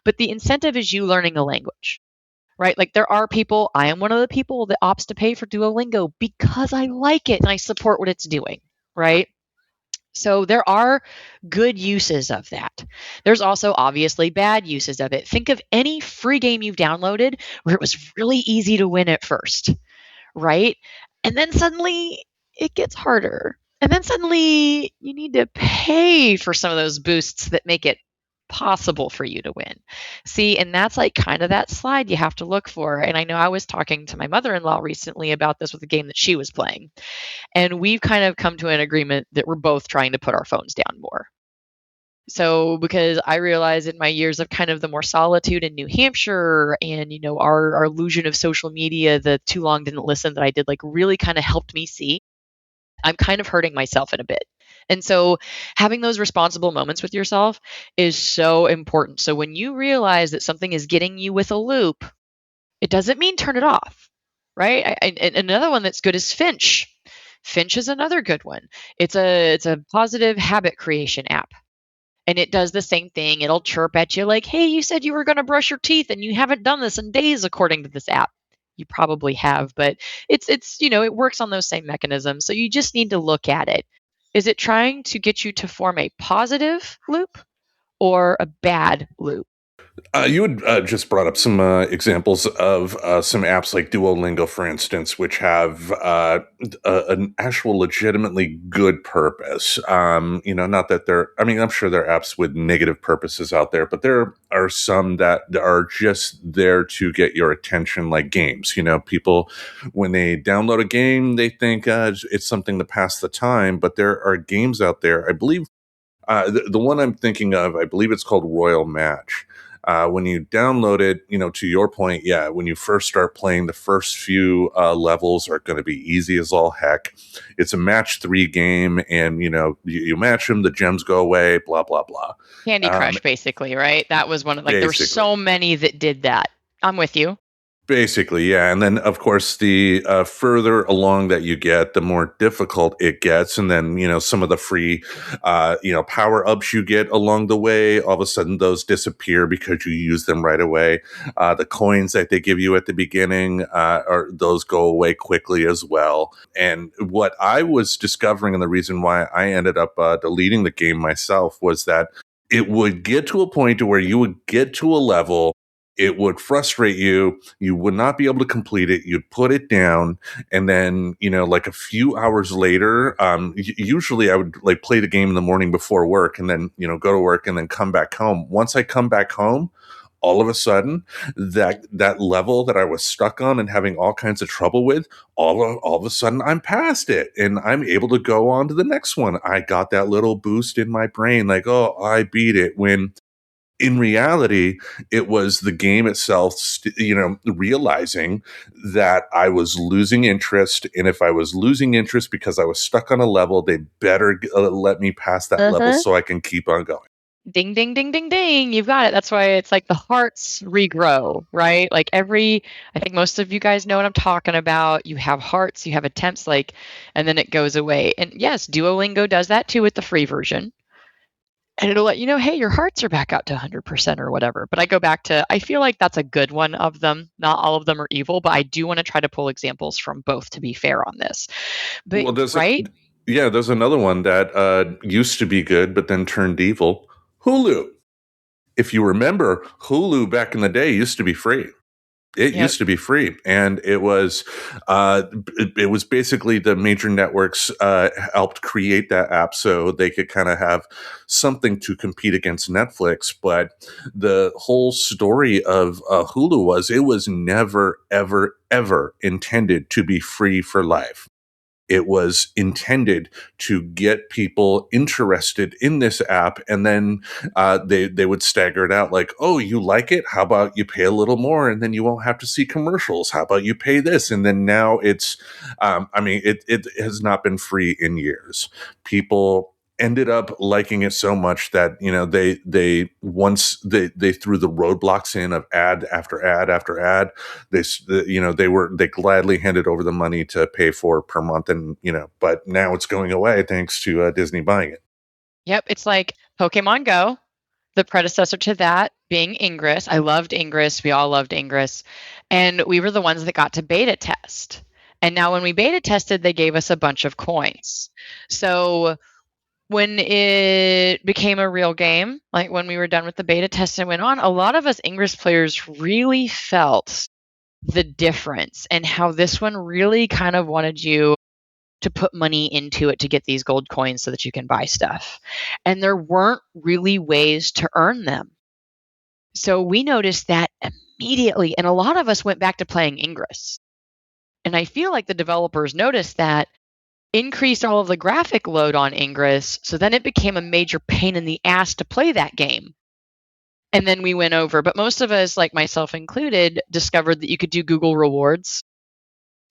A: But the incentive is you learning a language, right? Like, there are people, I am one of the people that opts to pay for Duolingo because I like it and I support what it's doing, right? So there are good uses of that. There's also obviously bad uses of it. Think of any free game you've downloaded where it was really easy to win at first, right? And then suddenly it gets harder. And then suddenly you need to pay for some of those boosts that make it possible for you to win. See, and that's like kind of that slide you have to look for. And I know I was talking to my mother in law recently about this with a game that she was playing. And we've kind of come to an agreement that we're both trying to put our phones down more. So, because I realize in my years of kind of the more solitude in New Hampshire and, our illusion of social media, the too long didn't listen that I did, like, really kind of helped me see I'm kind of hurting myself in a bit. And so having those responsible moments with yourself is so important. So when you realize that something is getting you with a loop, it doesn't mean turn it off, right? And another one that's good is Finch. Finch is another good one. It's a positive habit creation app. And it does the same thing. It'll chirp at you like, hey, you said you were going to brush your teeth and you haven't done this in days, according to this app. You probably have, but it works on those same mechanisms. So you just need to look at it. Is it trying to get you to form a positive loop or a bad loop?
B: You had just brought up some examples of some apps like Duolingo, for instance, which have an actual legitimately good purpose. Not that I mean, I'm sure there are apps with negative purposes out there, but there are some that are just there to get your attention, like games. People, when they download a game, they think it's something to pass the time, but there are games out there, I believe. The one I'm thinking of, I believe it's called Royal Match. When you download it, to your point, yeah, when you first start playing, the first few levels are going to be easy as all heck. It's a match 3 game, and you match them, the gems go away, blah blah blah.
A: Candy
B: Um,
A: Crush, basically, right? That was one of, like, there were
B: Basically.
A: so many that did that. I'm with you.
B: Basically, yeah. And then, of course, the further along that you get, the more difficult it gets. And then, some of the free, power ups you get along the way, all of a sudden those disappear because you use them right away. The coins that they give you at the beginning, those go away quickly as well. And what I was discovering, and the reason why I ended up deleting the game myself, was that it would get to a point to where you would get to a level, it would frustrate you. You would not be able to complete it. You'd put it down. And then, like a few hours later, usually I would like play the game in the morning before work and then, go to work and then come back home. Once I come back home, all of a sudden, that level that I was stuck on and having all kinds of trouble with, all of a sudden I'm past it and I'm able to go on to the next one. I got that little boost in my brain, like, oh, I beat it, when in reality, it was the game itself, realizing that I was losing interest. And if I was losing interest because I was stuck on a level, they better let me pass that level
A: Uh-huh.
B: so I can keep on going.
A: Ding, ding, ding, ding, ding. You've got it. That's why it's like the hearts regrow, right? Like I think most of you guys know what I'm talking about. You have hearts, you have attempts, like, and then it goes away. And yes, Duolingo does that too with the free version. And it'll let you know, hey, your hearts are back out to 100% or whatever. But I go back to, I feel like that's a good one of them. Not all of them are evil, but I do want to try to pull examples from both to be fair on this. But,
B: Well,
A: right?
B: there's another one that used to be good, but then turned evil. Hulu. If you remember, Hulu back in the day used to be free. It
A: Yep.
B: used to be free, and uh, it was basically the major networks helped create that app so they could kind of have something to compete against Netflix. But the whole story of Hulu was it was never, ever, ever intended to be free for life. It was intended to get people interested in this app, and then they would stagger it out like, "Oh, you like it? How about you pay a little more, and then you won't have to see commercials? How about you pay this?" And then now it's, it has not been free in years. People ended up liking it so much that they threw the roadblocks in of ad after ad after ad. They gladly handed over the money to pay for per month, and but now it's going away thanks to Disney buying it.
A: Yep. It's like Pokemon Go, the predecessor to that being Ingress. I loved Ingress. We all loved Ingress. And we were the ones that got to beta test. And now when we beta tested, they gave us a bunch of coins. So when it became a real game, like when we were done with the beta test and went on, a lot of us Ingress players really felt the difference and how this one really kind of wanted you to put money into it to get these gold coins so that you can buy stuff. And there weren't really ways to earn them. So we noticed that immediately. And a lot of us went back to playing Ingress. And I feel like the developers noticed that, increased all of the graphic load on Ingress. So then it became a major pain in the ass to play that game. And then we went over. But most of us, like myself included, discovered that you could do Google rewards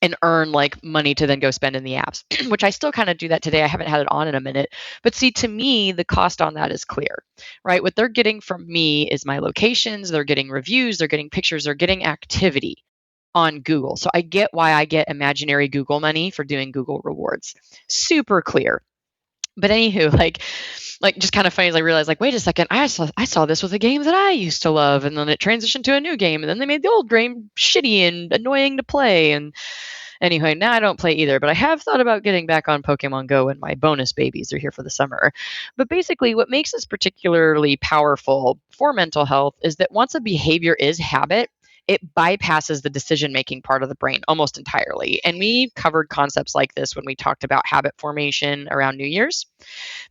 A: and earn like money to then go spend in the apps, which I still kind of do that today. I haven't had it on in a minute. But see, to me, the cost on that is clear, right? What they're getting from me is my locations, they're getting reviews, they're getting pictures, they're getting activity on Google. So I get why I get imaginary Google money for doing Google rewards. Super clear. But anywho, like just kind of funny as I realized, like, wait a second, I saw this with a game that I used to love, and then it transitioned to a new game, and then they made the old game shitty and annoying to play. And anyway, now I don't play either, but I have thought about getting back on Pokemon Go when my bonus babies are here for the summer. But basically, what makes this particularly powerful for mental health is that once a behavior is habit, it bypasses the decision making part of the brain almost entirely. And we covered concepts like this when we talked about habit formation around New Year's.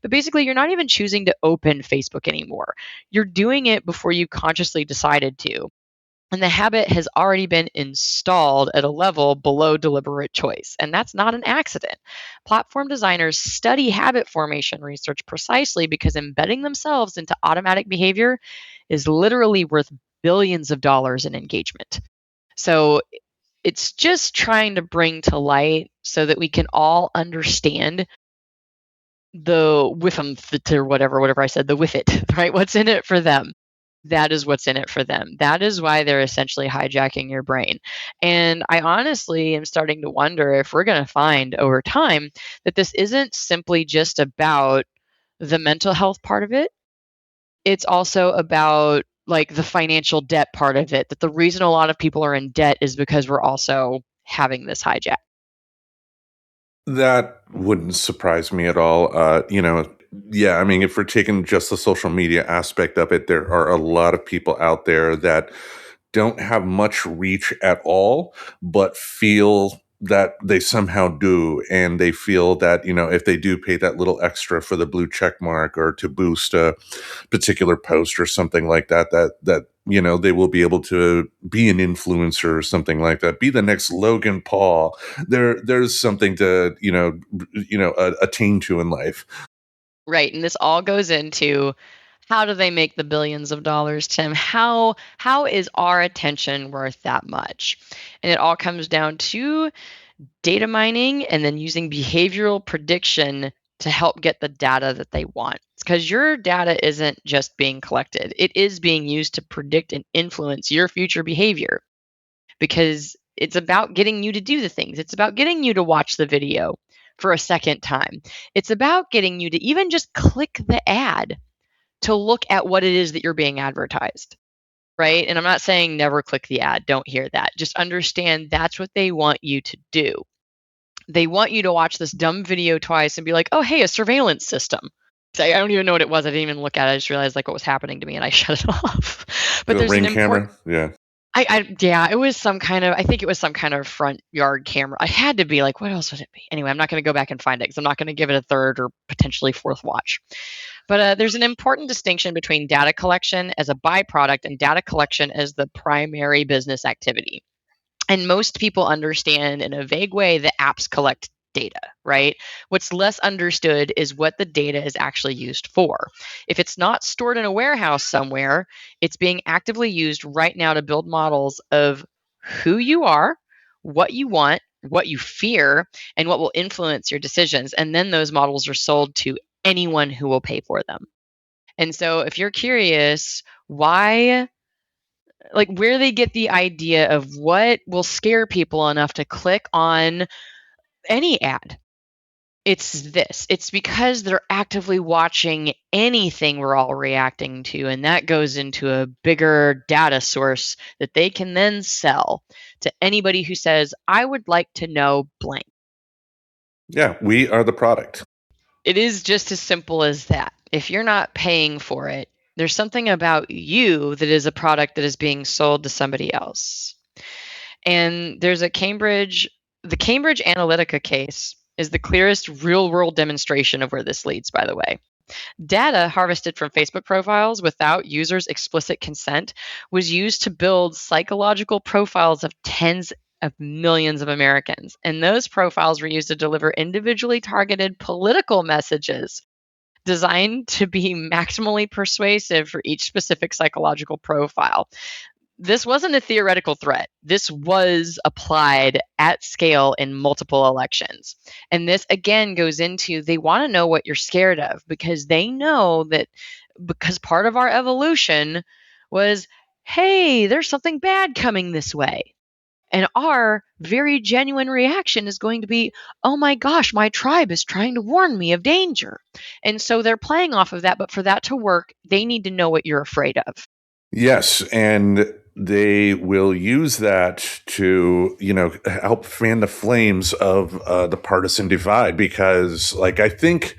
A: But basically, you're not even choosing to open Facebook anymore. You're doing it before you consciously decided to. And the habit has already been installed at a level below deliberate choice. And that's not an accident. Platform designers study habit formation research precisely because embedding themselves into automatic behavior is literally worth billions of dollars in engagement. So it's just trying to bring to light so that we can all understand the whiffum or whatever I said, the with it, right? What's in it for them? That is what's in it for them. That is why they're essentially hijacking your brain. And I honestly am starting to wonder if we're going to find over time that this isn't simply just about the mental health part of it. It's also about like the financial debt part of it, that the reason a lot of people are in debt is because we're also having this hijack.
B: That wouldn't surprise me at all. Yeah, I mean, if we're taking just the social media aspect of it, there are a lot of people out there that don't have much reach at all, but feel that they somehow do, and they feel that, if they do pay that little extra for the blue check mark or to boost a particular post or something like that, they will be able to be an influencer or something like that, be the next Logan Paul. There's something to attain to in life.
A: Right. And this all goes into how do they make the billions of dollars, Tim? How is our attention worth that much? And it all comes down to data mining and then using behavioral prediction to help get the data that they want. Because your data isn't just being collected, it is being used to predict and influence your future behavior. Because it's about getting you to do the things, it's about getting you to watch the video for a second time. It's about getting you to even just click the ad to look at what it is that you're being advertised. Right. And I'm not saying never click the ad. Don't hear that. Just understand that's what they want you to do. They want you to watch this dumb video twice and be like, oh, hey, a surveillance system. So I don't even know what it was. I didn't even look at it. I just realized like what was happening to me and I shut it off. But
B: The
A: there's an
B: Ring
A: important,
B: camera, yeah.
A: yeah, it was some kind of, I think it was some kind of front yard camera. I had to be like, what else would it be? Anyway, I'm not going to go back and find it because I'm not going to give it a third or potentially fourth watch. But there's an important distinction between data collection as a byproduct and data collection as the primary business activity. And most people understand in a vague way that apps collect data, right? What's less understood is what the data is actually used for. If it's not stored in a warehouse somewhere, it's being actively used right now to build models of who you are, what you want, what you fear, and what will influence your decisions. And then those models are sold to anyone who will pay for them. And so if you're curious why, like where they get the idea of what will scare people enough to click on any ad, it's this. It's because they're actively watching anything we're all reacting to, and that goes into a bigger data source that they can then sell to anybody who says, I would like to know blank.
B: Yeah, we are the product.
A: It is just as simple as that. If you're not paying for it, there's something about you that is a product that is being sold to somebody else. And there's the Cambridge Analytica case is the clearest real world demonstration of where this leads, by the way. Data harvested from Facebook profiles without users' explicit consent was used to build psychological profiles of tens of millions of Americans. And those profiles were used to deliver individually targeted political messages designed to be maximally persuasive for each specific psychological profile. This wasn't a theoretical threat. This was applied at scale in multiple elections. And this again goes into they want to know what you're scared of because they know that because part of our evolution was, hey, there's something bad coming this way. And our very genuine reaction is going to be, oh my gosh, my tribe is trying to warn me of danger. And so they're playing off of that. But for that to work, they need to know what you're afraid of.
B: Yes, and they will use that to, help fan the flames of the partisan divide. Because, like, I think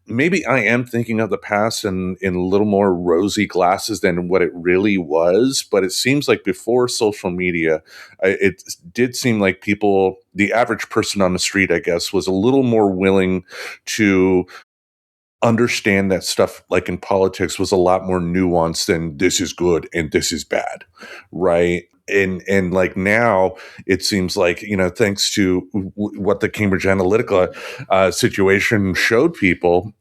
B: maybe I am thinking of the past in a little more rosy glasses than what it really was. But it seems like before social media, it did seem like people, the average person on the street, I guess, was a little more willing to understand that stuff, like in politics, was a lot more nuanced than this is good and this is bad, right? And like now it seems like, thanks to what the Cambridge Analytica situation showed people,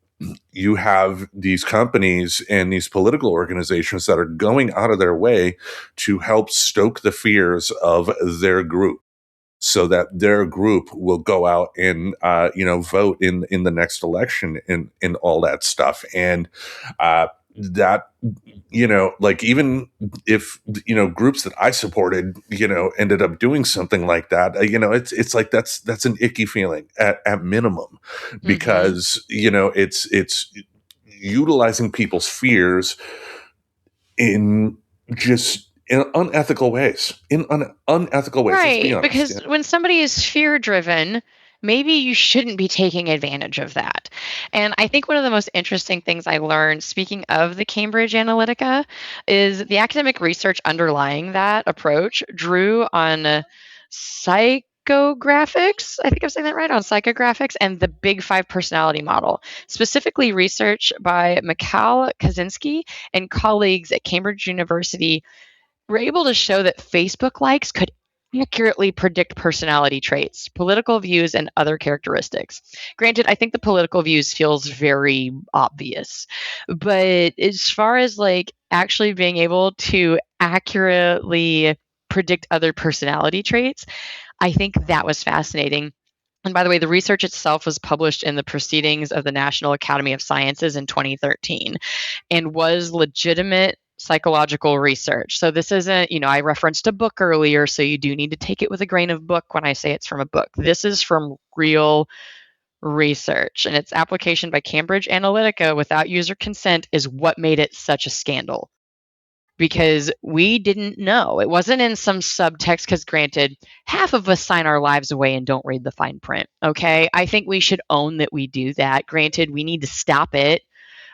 B: you have these companies and these political organizations that are going out of their way to help stoke the fears of their group, so that their group will go out and vote in the next election and all that stuff. And that, like, even if groups that I supported ended up doing something like that, it's like that's an icky feeling at minimum,
A: Mm-hmm.
B: because it's utilizing people's fears in just in unethical ways. Unethical ways, let's be
A: Right,
B: honest.
A: because when somebody is fear driven, maybe you shouldn't be taking advantage of that. And I think one of the most interesting things I learned, speaking of the Cambridge Analytica, is the academic research underlying that approach drew on psychographics. I think I'm saying that right, on psychographics and the Big Five personality model, specifically research by Mikhail Kaczynski and colleagues at Cambridge University were able to show that Facebook likes could accurately predict personality traits, political views, and other characteristics. Granted, I think the political views feels very obvious, but as far as like actually being able to accurately predict other personality traits, I think that was fascinating. And by the way, the research itself was published in the Proceedings of the National Academy of Sciences in 2013 and was legitimate psychological research. So this isn't, I referenced a book earlier, so you do need to take it with a grain of book when I say it's from a book. This is from real research, and its application by Cambridge Analytica without user consent is what made it such a scandal. Because we didn't know. It wasn't in some subtext, because granted, half of us sign our lives away and don't read the fine print. Okay. I think we should own that we do that. Granted, we need to stop it,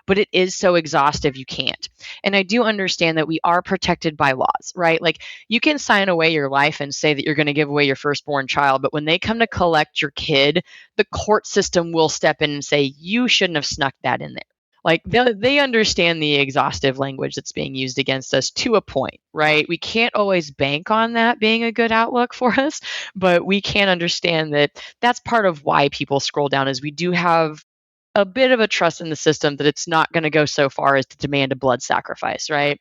A: but it is so exhaustive you can't. And I do understand that we are protected by laws, right? Like you can sign away your life and say that you're going to give away your firstborn child, but when they come to collect your kid, the court system will step in and say, you shouldn't have snuck that in there. Like they understand the exhaustive language that's being used against us to a point, right? We can't always bank on that being a good outlook for us, but we can understand that that's part of why people scroll down, is we do have a bit of a trust in the system that it's not going to go so far as to demand a blood sacrifice, right?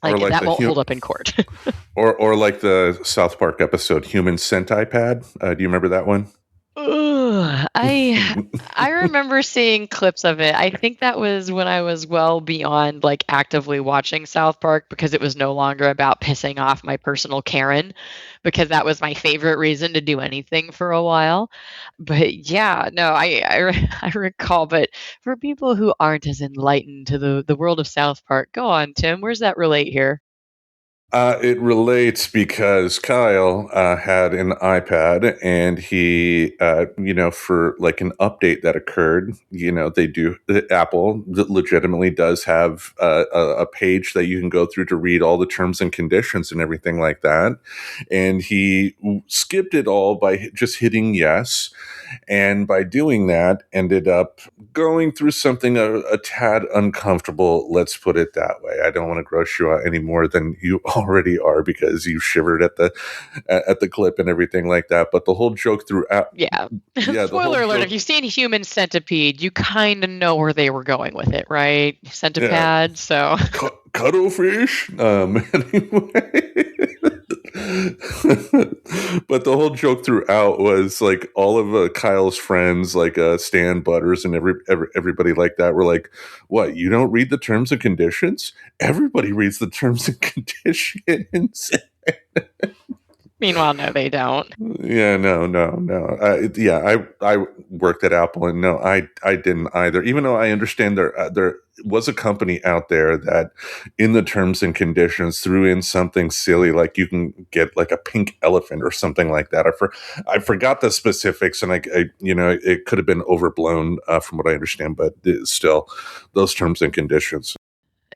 B: Or
A: Like
B: like
A: that
B: the
A: won't hold up in court.
B: or like the South Park episode Human Centipede. Do you remember that one?
A: Ugh, I remember seeing clips of it. I think that was when I was well beyond like actively watching South Park, because it was no longer about pissing off my personal Karen, because that was my favorite reason to do anything for a while. But yeah, no, I recall. But for people who aren't as enlightened to the world of South Park, go on, Tim. Where's that relate here?
B: It relates because Kyle had an iPad, and he, for like an update that occurred, they do, Apple legitimately does have a page that you can go through to read all the terms and conditions and everything like that. And he skipped it all by just hitting yes. And by doing that, ended up going through something a tad uncomfortable. Let's put it that way. I don't want to gross you out any more than you already are, because you shivered at the clip and everything like that. But the whole joke throughout,
A: Yeah.
B: yeah, the whole
A: Spoiler alert, if
B: joke,
A: you've seen Human Centipede, you kind of know where they were going with it, right?
B: yeah,
A: Centipede, so
B: cuttlefish. Anyway. But the whole joke throughout was like all of Kyle's friends, like Stan Butters and everybody like that, were like, "What? You don't read the terms and conditions? Everybody reads the terms and conditions."
A: meanwhile, no, they don't.
B: Yeah, no. I worked at Apple, and no, I didn't either. Even though I understand there was a company out there that, in the terms and conditions, threw in something silly like you can get like a pink elephant or something like that. I forgot the specifics, and it could have been overblown from what I understand, but still, those terms and conditions.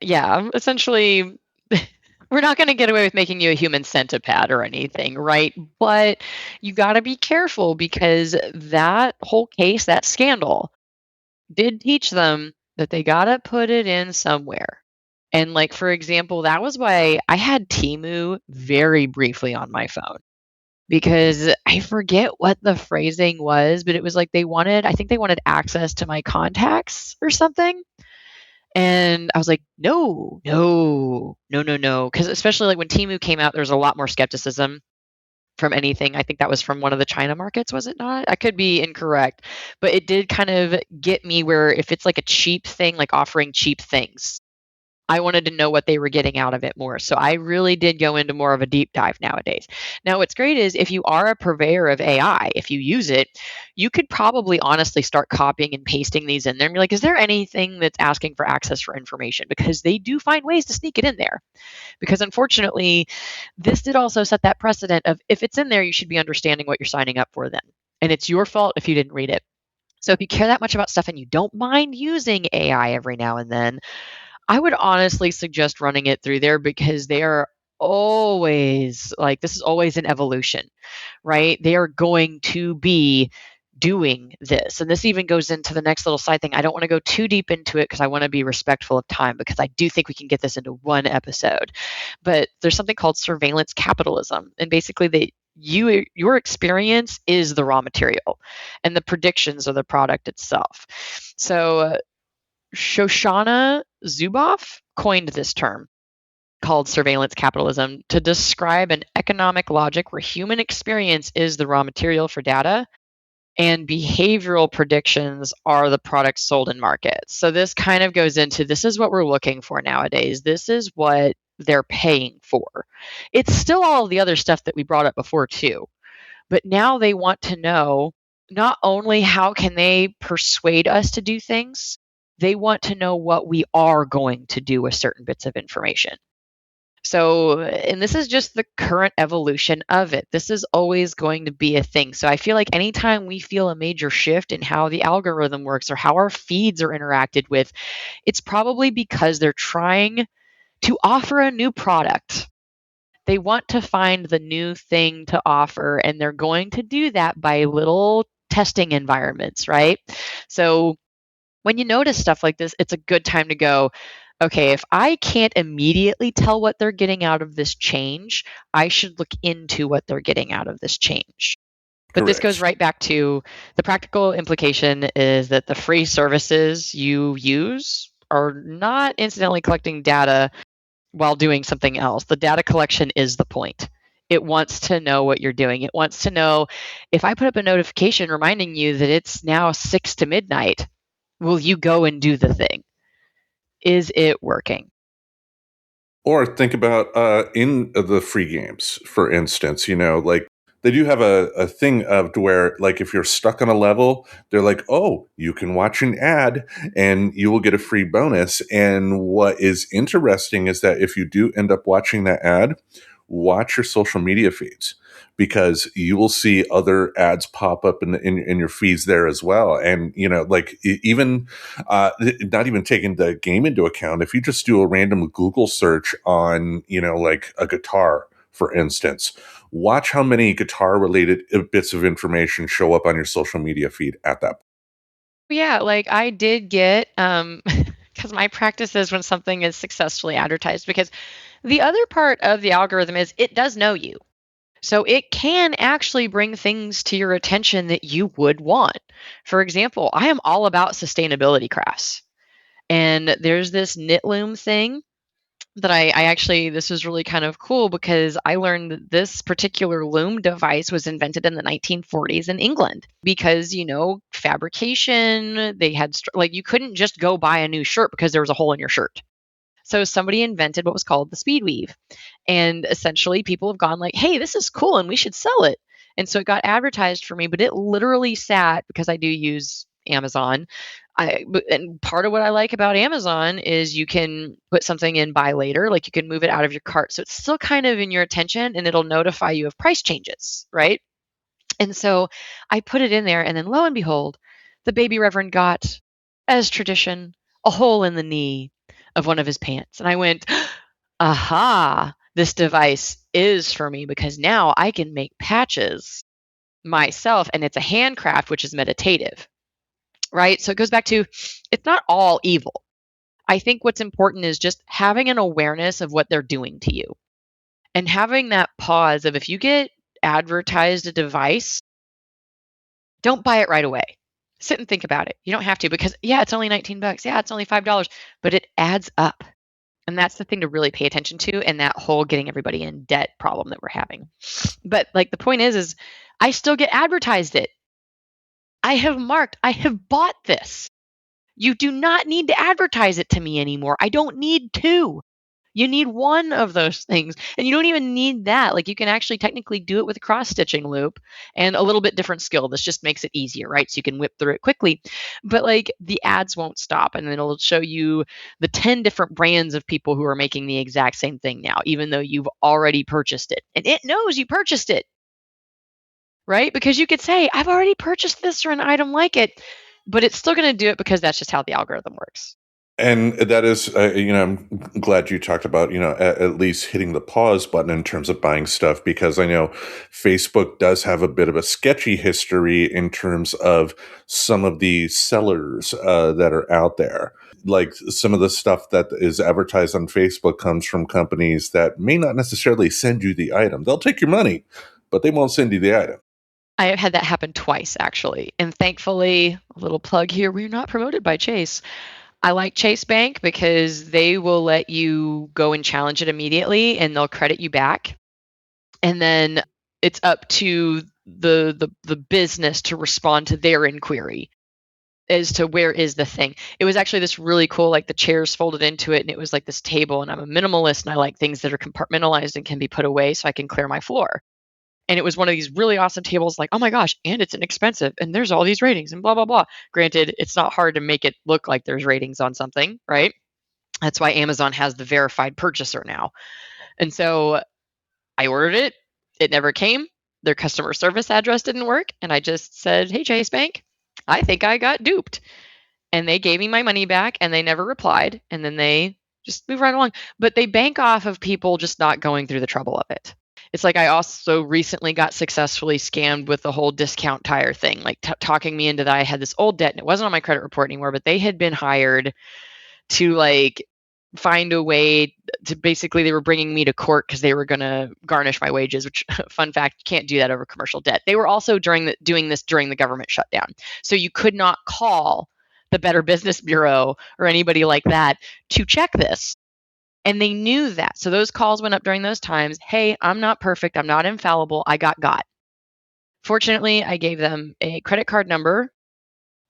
A: Yeah, essentially, we're not going to get away with making you a human centipede or anything, right? But you got to be careful, because that whole case, that scandal, did teach them that they got to put it in somewhere. And, like, for example, that was why I had Timu very briefly on my phone, because I forget what the phrasing was, but it was like I think they wanted access to my contacts or something. And I was like, no, no, no, no, no. Because especially like when Timu came out, there was a lot more skepticism from anything. I think that was from one of the China markets, was it not? I could be incorrect, but it did kind of get me where if it's like a cheap thing, like offering cheap things, I wanted to know what they were getting out of it more. So I really did go into more of a deep dive nowadays. Now, what's great is if you are a purveyor of AI, if you use it, you could probably honestly start copying and pasting these in there and be like, is there anything that's asking for access for information? Because they do find ways to sneak it in there. Because unfortunately, this did also set that precedent of if it's in there, you should be understanding what you're signing up for then. And it's your fault if you didn't read it. So if you care that much about stuff and you don't mind using AI every now and then, I would honestly suggest running it through there, because they are always like this is always an evolution, right? They are going to be doing this. And this even goes into the next little side thing. I don't want to go too deep into it because I want to be respectful of time because I do think we can get this into one episode. But there's something called surveillance capitalism. And basically your experience is the raw material and the predictions are the product itself. So Shoshana Zuboff coined this term called surveillance capitalism to describe an economic logic where human experience is the raw material for data and behavioral predictions are the products sold in markets. So this kind of goes into this is what we're looking for nowadays. This is what they're paying for. It's still all the other stuff that we brought up before too. But now they want to know not only how can they persuade us to do things, they want to know what we are going to do with certain bits of information. So, and this is just the current evolution of it. This is always going to be a thing. So, I feel like anytime we feel a major shift in how the algorithm works or how our feeds are interacted with, it's probably because they're trying to offer a new product. They want to find the new thing to offer, and they're going to do that by little testing environments, right? So, when you notice stuff like this, it's a good time to go, okay, if I can't immediately tell what they're getting out of this change, I should look into what they're getting out of this change. But this goes
B: Correct.
A: right back to the practical implication is that the free services you use are not incidentally collecting data while doing something else. The data collection is the point. It wants to know what you're doing. It wants to know if I put up a notification reminding you that it's now 6 to midnight, will you go and do the thing? Is it working?
B: Or think about in the free games, for instance, like they do have a thing of to where, like, if you're stuck on a level, they're like, oh, you can watch an ad and you will get a free bonus. And what is interesting is that if you do end up watching that ad, watch your social media feeds because you will see other ads pop up in your feeds there as well. And, like even not even taking the game into account, if you just do a random Google search on, like a guitar, for instance, watch how many guitar related bits of information show up on your social media feed at that point.
A: Yeah, like I did get because my practice is when something is successfully advertised because the other part of the algorithm is it does know you. So it can actually bring things to your attention that you would want. For example, I am all about sustainability crafts. And there's this knit loom thing that I actually, this was really kind of cool because I learned that this particular loom device was invented in the 1940s in England because, fabrication, they had, like, you couldn't just go buy a new shirt because there was a hole in your shirt. So somebody invented what was called the speed weave. And essentially, people have gone like, hey, this is cool and we should sell it. And so it got advertised for me, but it literally sat because I do use Amazon. And part of what I like about Amazon is you can put something in buy later, like you can move it out of your cart. So it's still kind of in your attention and it'll notify you of price changes, right? And so I put it in there, and then lo and behold, the baby Reverend got, as tradition, a hole in the knee of one of his pants. And I went, aha, this device is for me because now I can make patches myself, and it's a handcraft, which is meditative, right? So it goes back to it's not all evil. I think what's important is just having an awareness of what they're doing to you and having that pause of if you get advertised a device, don't buy it right away. Sit and think about it. You don't have to because yeah, it's only 19 bucks. Yeah, it's only $5, but it adds up. And that's the thing to really pay attention to and that whole getting everybody in debt problem that we're having. But like the point is I still get advertised it. I have bought this. You do not need to advertise it to me anymore. I don't need two. You need one of those things. And you don't even need that. Like you can actually technically do it with a cross stitching loop and a little bit different skill. This just makes it easier, right? So you can whip through it quickly. But like the ads won't stop and it'll show you the 10 different brands of people who are making the exact same thing now, even though you've already purchased it. And it knows you purchased it, right? Because you could say, I've already purchased this or an item like it, but it's still going to do it because that's just how the algorithm works.
B: And that is, I'm glad you talked about, at least hitting the pause button in terms of buying stuff, because I know Facebook does have a bit of a sketchy history in terms of some of the sellers that are out there. Like some of the stuff that is advertised on Facebook comes from companies that may not necessarily send you the item. They'll take your money, but they won't send you the item.
A: I have had that happen twice, actually. And thankfully, a little plug here, we're not promoted by Chase. I like Chase Bank because they will let you go and challenge it immediately and they'll credit you back. And then it's up to the business to respond to their inquiry as to where is the thing. It was actually this really cool, like the chairs folded into it and it was like this table, and I'm a minimalist and I like things that are compartmentalized and can be put away so I can clear my floor. And it was one of these really awesome tables, like, oh my gosh, and it's inexpensive and there's all these ratings and blah blah blah. Granted, it's not hard to make it look like there's ratings on something, right? That's why Amazon has the verified purchaser now. And so I ordered it. It never came. Their customer service address didn't work. And I just said, hey, Chase Bank, I think I got duped. And they gave me my money back and they never replied. And then they just move right along. But they bank off of people just not going through the trouble of it. It's like I also recently got successfully scammed with the whole discount tire thing, like talking me into that. I had this old debt and it wasn't on my credit report anymore, but they had been hired to like find a way to, basically they were bringing me to court because they were going to garnish my wages, which fun fact, you can't do that over commercial debt. They were also doing this during the government shutdown. So you could not call the Better Business Bureau or anybody like that to check this. And they knew that. So those calls went up during those times. Hey, I'm not perfect. I'm not infallible. I got. Fortunately, I gave them a credit card number.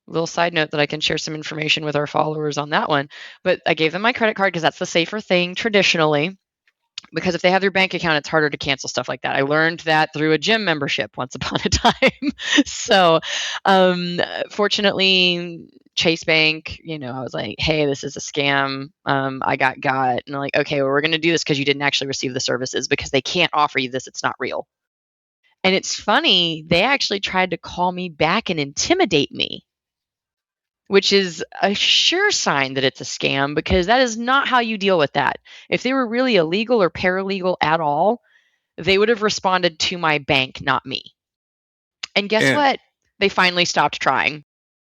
A: Little side note that I can share some information with our followers on that one. But I gave them my credit card because that's the safer thing traditionally. Because if they have your bank account, it's harder to cancel stuff like that. I learned that through a gym membership once upon a time. So, fortunately, Chase Bank, I was like, hey, this is a scam. I got. And they're like, okay, well, we're going to do this because you didn't actually receive the services because they can't offer you this. It's not real. And it's funny, they actually tried to call me back and intimidate me, which is a sure sign that it's a scam because that is not how you deal with that. If they were really illegal or paralegal at all, they would have responded to my bank, not me. And guess
B: And
A: what? They finally stopped trying.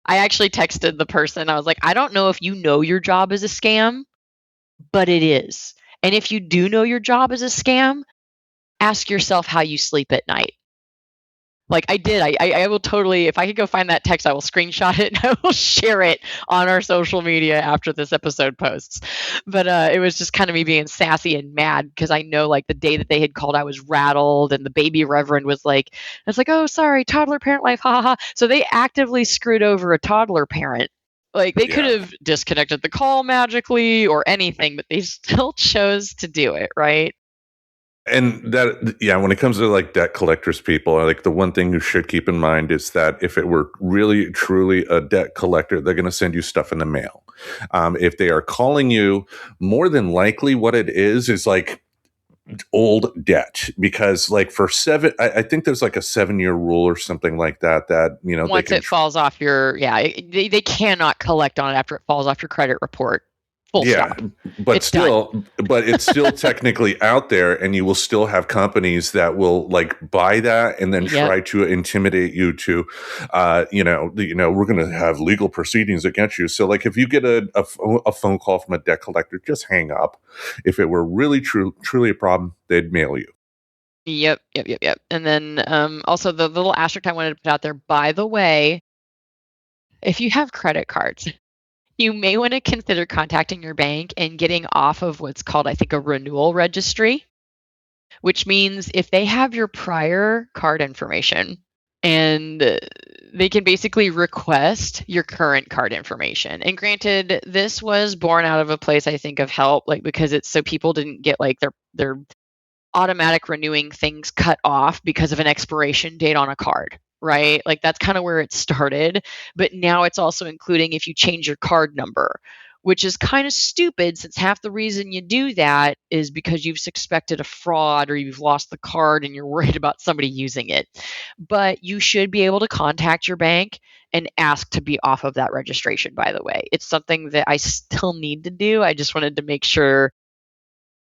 A: I actually texted the person. I was like, I don't know if you know your job is a scam, but it is. And if you do know your job is a scam, ask yourself how you sleep at night. Like I did. I will totally, if I could go find that text, I will screenshot it and I will share it on our social media after this episode posts. But it was just kind of me being sassy and mad because I know like the day that they had called, I was rattled and the baby Reverend was like, it's like, oh, sorry, toddler parent life, ha ha ha. So they actively screwed over a toddler parent. Like they could
B: yeah,
A: have disconnected the call magically or anything, but they still chose to do it, right?
B: and that, yeah, when it comes to like debt collectors, people, like the one thing you should keep in mind is that if it were really truly a debt collector, they're going to send you stuff in the mail. If they are calling you, more than likely what it is like old debt, because like for I think there's like a 7-year rule or something like that they
A: Once
B: can
A: it falls off your, they cannot collect on it after it falls off your credit report. Full
B: yeah,
A: stop. It's done.
B: but it's still technically out there, and you will still have companies that will like buy that and then
A: Yep.
B: try to intimidate you to, we're going to have legal proceedings against you. So like if you get a phone call from a debt collector, just hang up. If it were really truly a problem, they'd mail you.
A: Yep. And then also the little asterisk I wanted to put out there, by the way, if you have credit cards, you may want to consider contacting your bank and getting off of what's called, I think, a renewal registry, which means if they have your prior card information and they can basically request your current card information. And granted, this was born out of a place, I think, of help, like because it's so people didn't get like their automatic renewing things cut off because of an expiration date on a card, right? Like that's kind of where it started. But now it's also including if you change your card number, which is kind of stupid since half the reason you do that is because you've suspected a fraud or you've lost the card and you're worried about somebody using it. But you should be able to contact your bank and ask to be off of that registration, by the way. It's something that I still need to do. I just wanted to make sure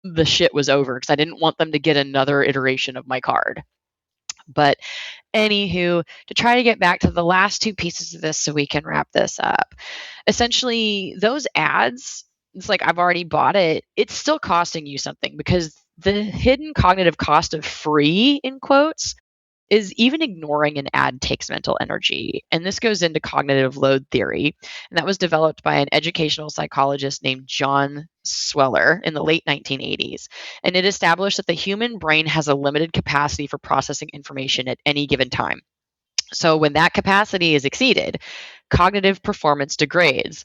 A: the shit was over because I didn't want them to get another iteration of my card. But anywho, to try to get back to the last two pieces of this so we can wrap this up. Essentially, those ads, it's like I've already bought it, it's still costing you something because the hidden cognitive cost of free, in quotes, is even ignoring an ad takes mental energy. And this goes into cognitive load theory. And that was developed by an educational psychologist named John Sweller in the late 1980s. And it established that the human brain has a limited capacity for processing information at any given time. So when that capacity is exceeded, cognitive performance degrades.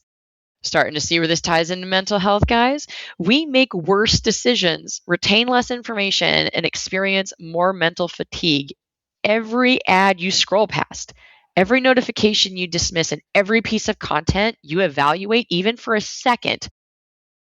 A: Starting to see where this ties into mental health, guys? We make worse decisions, retain less information, and experience more mental fatigue. Every ad you scroll past, every notification you dismiss, and every piece of content you evaluate, even for a second,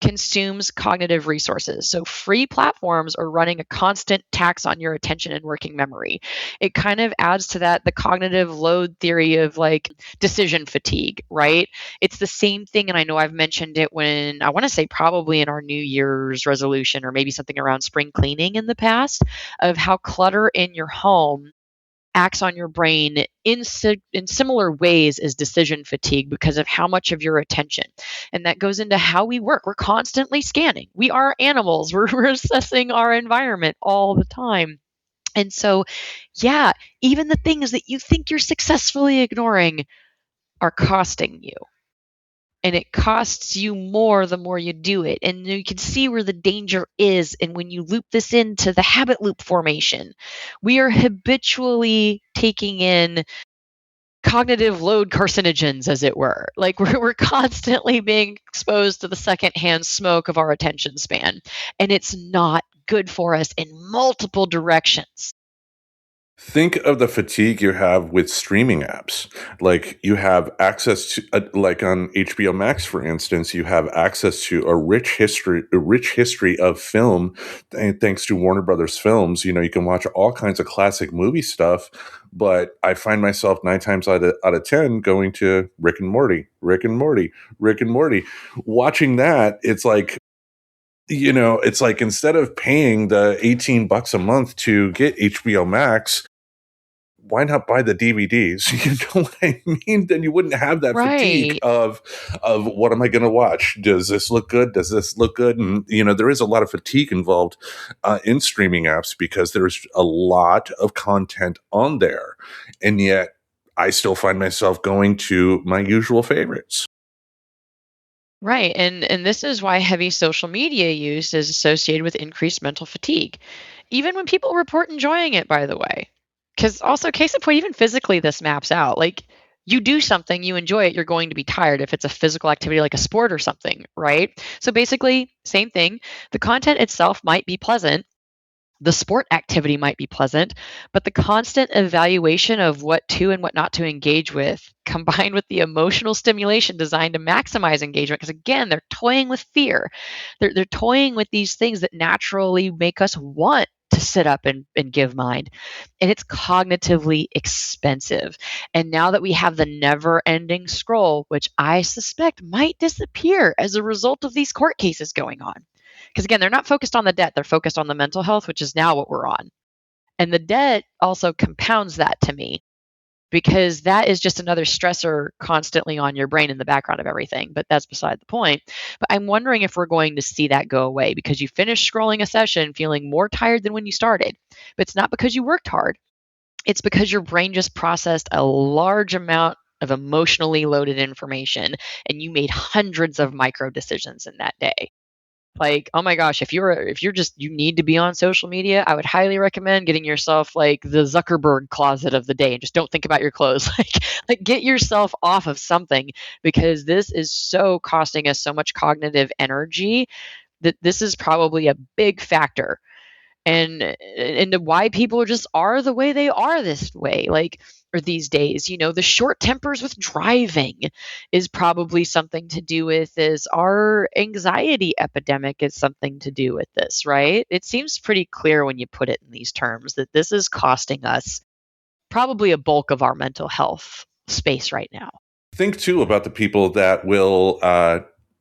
A: consumes cognitive resources. So free platforms are running a constant tax on your attention and working memory. It kind of adds to that the cognitive load theory of like decision fatigue, right? It's the same thing, and I know I've mentioned it when I want to say probably in our New Year's resolution or maybe something around spring cleaning in the past, of how clutter in your home acts on your brain in similar ways as decision fatigue because of how much of your attention. And that goes into how we work. We're constantly scanning. We are animals. We're assessing our environment all the time. And so, yeah, even the things that you think you're successfully ignoring are costing you. And it costs you more the more you do it. And you can see where the danger is. And when you loop this into the habit loop formation, we are habitually taking in cognitive load carcinogens, as it were. Like we're constantly being exposed to the secondhand smoke of our attention span. And it's not good for us in multiple directions.
B: Think of the fatigue you have with streaming apps. Like you have access to, like on HBO Max, for instance, you have access to a rich history of film. And thanks to Warner Brothers Films, you know, you can watch all kinds of classic movie stuff. But I find myself 9 times out of 10 going to Rick and Morty, Rick and Morty, Rick and Morty. Watching that, it's like, you know, it's like instead of paying the $18 a month to get HBO Max, why not buy the DVDs? You know what I mean? Then you wouldn't have that fatigue
A: Right.
B: of what am I going to watch? Does this look good? Does this look good? And you know, there is a lot of fatigue involved in streaming apps because there's a lot of content on there, and yet I still find myself going to my usual favorites.
A: Right. And this is why heavy social media use is associated with increased mental fatigue, even when people report enjoying it, by the way. Because also, case in point, even physically, this maps out. Like, you do something, you enjoy it, you're going to be tired if it's a physical activity like a sport or something, right? So basically, same thing. The content itself might be pleasant, the sport activity might be pleasant, but the constant evaluation of what to and what not to engage with, combined with the emotional stimulation designed to maximize engagement, because again, they're toying with fear. They're toying with these things that naturally make us want to sit up and give mind. And it's cognitively expensive. And now that we have the never ending scroll, which I suspect might disappear as a result of these court cases going on, because again, they're not focused on the debt, they're focused on the mental health, which is now what we're on. And the debt also compounds that to me because that is just another stressor constantly on your brain in the background of everything. But that's beside the point. But I'm wondering if we're going to see that go away because you finish scrolling a session feeling more tired than when you started. But it's not because you worked hard, it's because your brain just processed a large amount of emotionally loaded information and you made hundreds of micro decisions in that day. Like, oh my gosh, if you're just you need to be on social media, I would highly recommend getting yourself like the Zuckerberg closet of the day and just don't think about your clothes. Like get yourself off of something because this is so costing us so much cognitive energy that this is probably a big factor. and why people just are the way they are this way, like, or these days. The short tempers with driving is probably something to do with this. Our anxiety epidemic is something to do with this, right? It seems pretty clear when you put it in these terms that this is costing us probably a bulk of our mental health space right now.
B: Think too about the people that will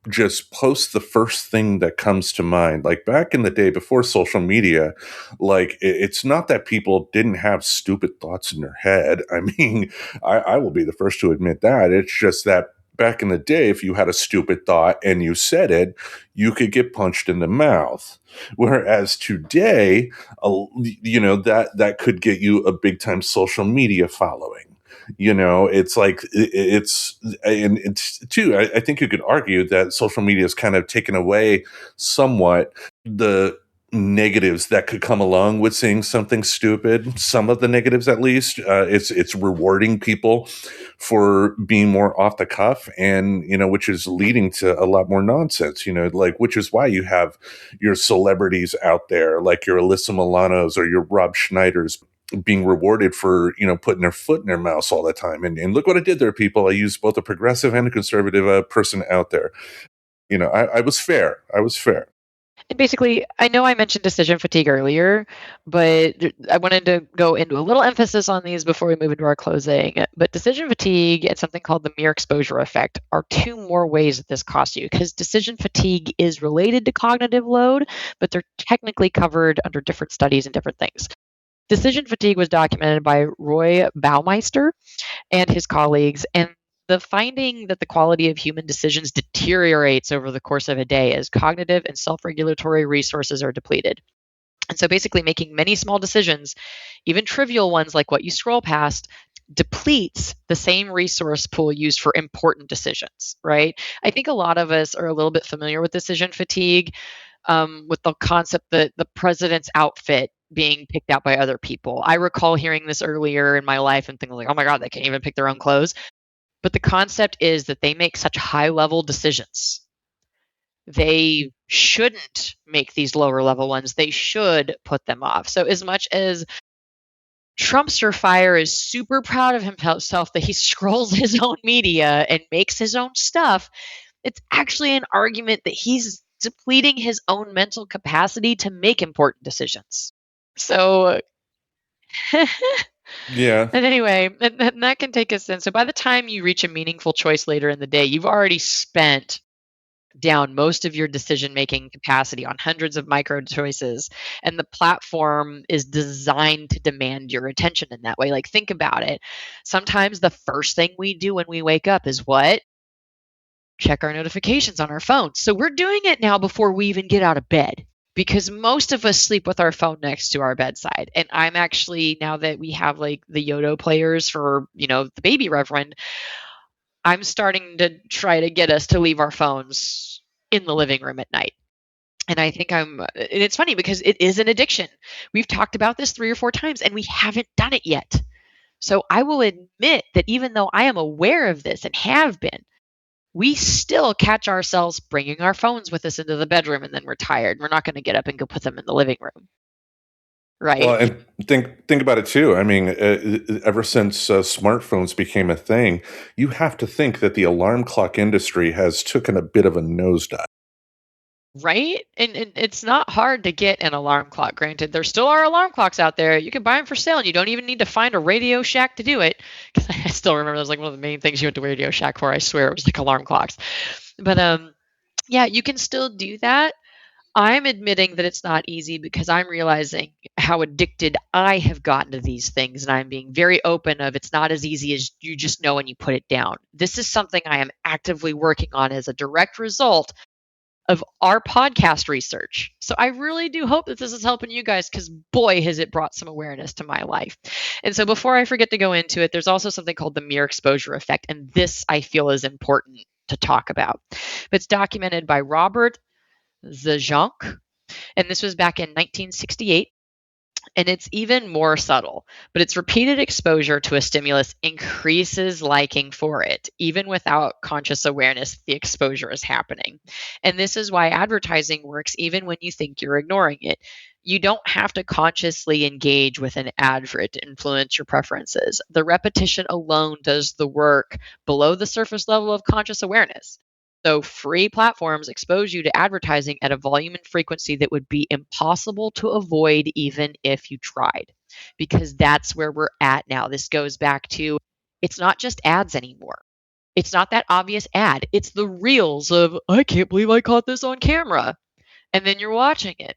B: just post the first thing that comes to mind. Like back in the day before social media, like it's not that people didn't have stupid thoughts in their head. I mean, I will be the first to admit that. It's just that back in the day, if you had a stupid thought and you said it, you could get punched in the mouth. Whereas today, that could get you a big time social media following. It's like and it's too, I think you could argue that social media has kind of taken away somewhat the negatives that could come along with saying something stupid. Some of the negatives, at least, it's rewarding people for being more off the cuff, and which is leading to a lot more nonsense. Like, which is why you have your celebrities out there like your Alyssa Milanos or your Rob Schneiders being rewarded for putting their foot in their mouth all the time. And look what I did there, people. I used both a progressive and a conservative person out there. I was fair. I was fair.
A: And basically, I know I mentioned decision fatigue earlier, but I wanted to go into a little emphasis on these before we move into our closing. But decision fatigue and something called the mere exposure effect are two more ways that this costs you, because decision fatigue is related to cognitive load, but they're technically covered under different studies and different things. Decision fatigue was documented by Roy Baumeister and his colleagues, and the finding that the quality of human decisions deteriorates over the course of a day as cognitive and self regulatory resources are depleted. And so basically, making many small decisions, even trivial ones like what you scroll past, depletes the same resource pool used for important decisions, right? I think a lot of us are a little bit familiar with decision fatigue, with the concept that the president's outfit being picked out by other people. I recall hearing this earlier in my life and thinking like, oh my God, they can't even pick their own clothes. But the concept is that they make such high level decisions. They shouldn't make these lower level ones. They should put them off. So, as much as Trumpster Fire is super proud of himself that he scrolls his own media and makes his own stuff, it's actually an argument that he's depleting his own mental capacity to make important decisions. So,
B: Yeah.
A: and anyway, and that can take us in. So by the time you reach a meaningful choice later in the day, you've already spent down most of your decision making capacity on hundreds of micro choices. And the platform is designed to demand your attention in that way. Like, think about it. Sometimes the first thing we do when we wake up is what? Check our notifications on our phones. So we're doing it now before we even get out of bed, because most of us sleep with our phone next to our bedside. And I'm actually, now that we have like the Yodo players for, the baby Reverend, I'm starting to try to get us to leave our phones in the living room at night. And I think and it's funny because it is an addiction. We've talked about this 3 or 4 times and we haven't done it yet. So I will admit that even though I am aware of this and have been, we still catch ourselves bringing our phones with us into the bedroom, and then we're tired. We're not going to get up and go put them in the living room. Right.
B: Well, and think about it too. I mean, ever since smartphones became a thing, you have to think that the alarm clock industry has taken a bit of a nosedive.
A: Right. And it's not hard to get an alarm clock. Granted, there still are alarm clocks out there. You can buy them for sale and you don't even need to find a Radio Shack to do it. Because I still remember that was like one of the main things you went to Radio Shack for. I swear it was like alarm clocks. But yeah, you can still do that. I'm admitting that it's not easy because I'm realizing how addicted I have gotten to these things, and I'm being very open of it's not as easy as you just know when you put it down. This is something I am actively working on as a direct result of our podcast research. So I really do hope that this is helping you guys, because boy, has it brought some awareness to my life. And so before I forget to go into it, there's also something called the mere exposure effect. And this I feel is important to talk about. It's documented by Robert Zajonc, and this was back in 1968. And it's even more subtle, but it's repeated exposure to a stimulus increases liking for it, even without conscious awareness the exposure is happening. And this is why advertising works even when you think you're ignoring it. You don't have to consciously engage with an ad for it to influence your preferences. The repetition alone does the work below the surface level of conscious awareness. So, free platforms expose you to advertising at a volume and frequency that would be impossible to avoid even if you tried, because that's where we're at now. This goes back to, it's not just ads anymore. It's not that obvious ad. It's the reels of, I can't believe I caught this on camera. And then you're watching it.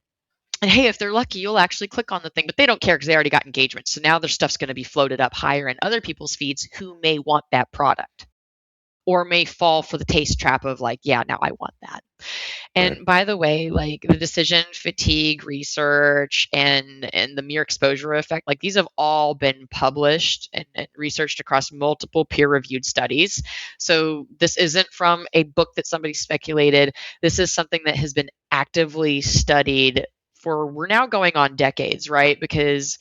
A: And hey, if they're lucky, you'll actually click on the thing, but they don't care because they already got engagement. So now their stuff's going to be floated up higher in other people's feeds who may want that product or may fall for the taste trap of like, yeah, now I want that.
B: Right.
A: And by the way, like the decision fatigue research and the mere exposure effect, like these have all been published and researched across multiple peer-reviewed studies. So this isn't from a book that somebody speculated. This is something that has been actively studied for, we're now going on decades, right? Because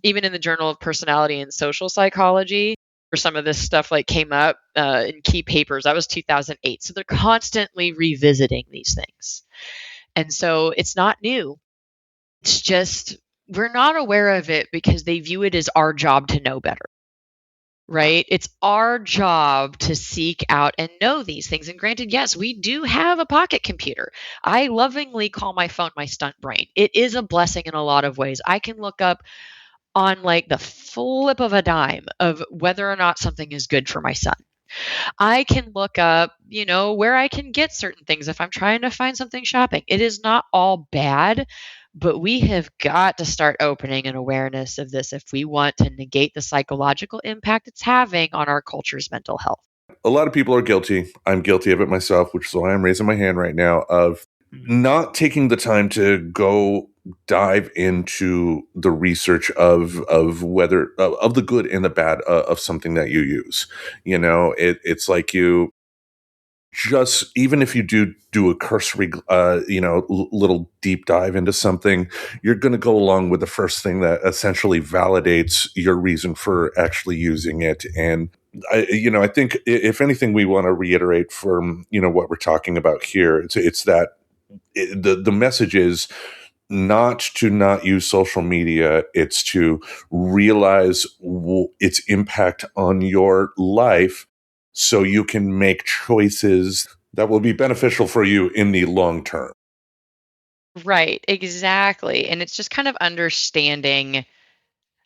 A: even in the Journal of Personality and Social Psychology, where some of this stuff like came up in key papers, that was 2008. So they're constantly revisiting these things. And so it's not new. It's just we're not aware of it because they view it as our job to know better. Right? It's our job to seek out and know these things. And granted, yes, we do have a pocket computer. I lovingly call my phone my stunt brain. It is a blessing in a lot of ways. I can look up on like the flip of a dime of whether or not something is good for my son. I can look up, where I can get certain things if I'm trying to find something shopping. It is not all bad, but we have got to start opening an awareness of this if we want to negate the psychological impact it's having on our culture's mental health.
B: A lot of people are guilty. I'm guilty of it myself, which is why I'm raising my hand right now, of not taking the time to go dive into the research of whether of the good and the bad of something that you use. It's like you just, even if you do a cursory little deep dive into something, you're going to go along with the first thing that essentially validates your reason for actually using it. And I think if anything, we want to reiterate from what we're talking about here. It's that the message is not to not use social media. It's to realize its impact on your life so you can make choices that will be beneficial for you in the long term.
A: Right, exactly. And it's just kind of understanding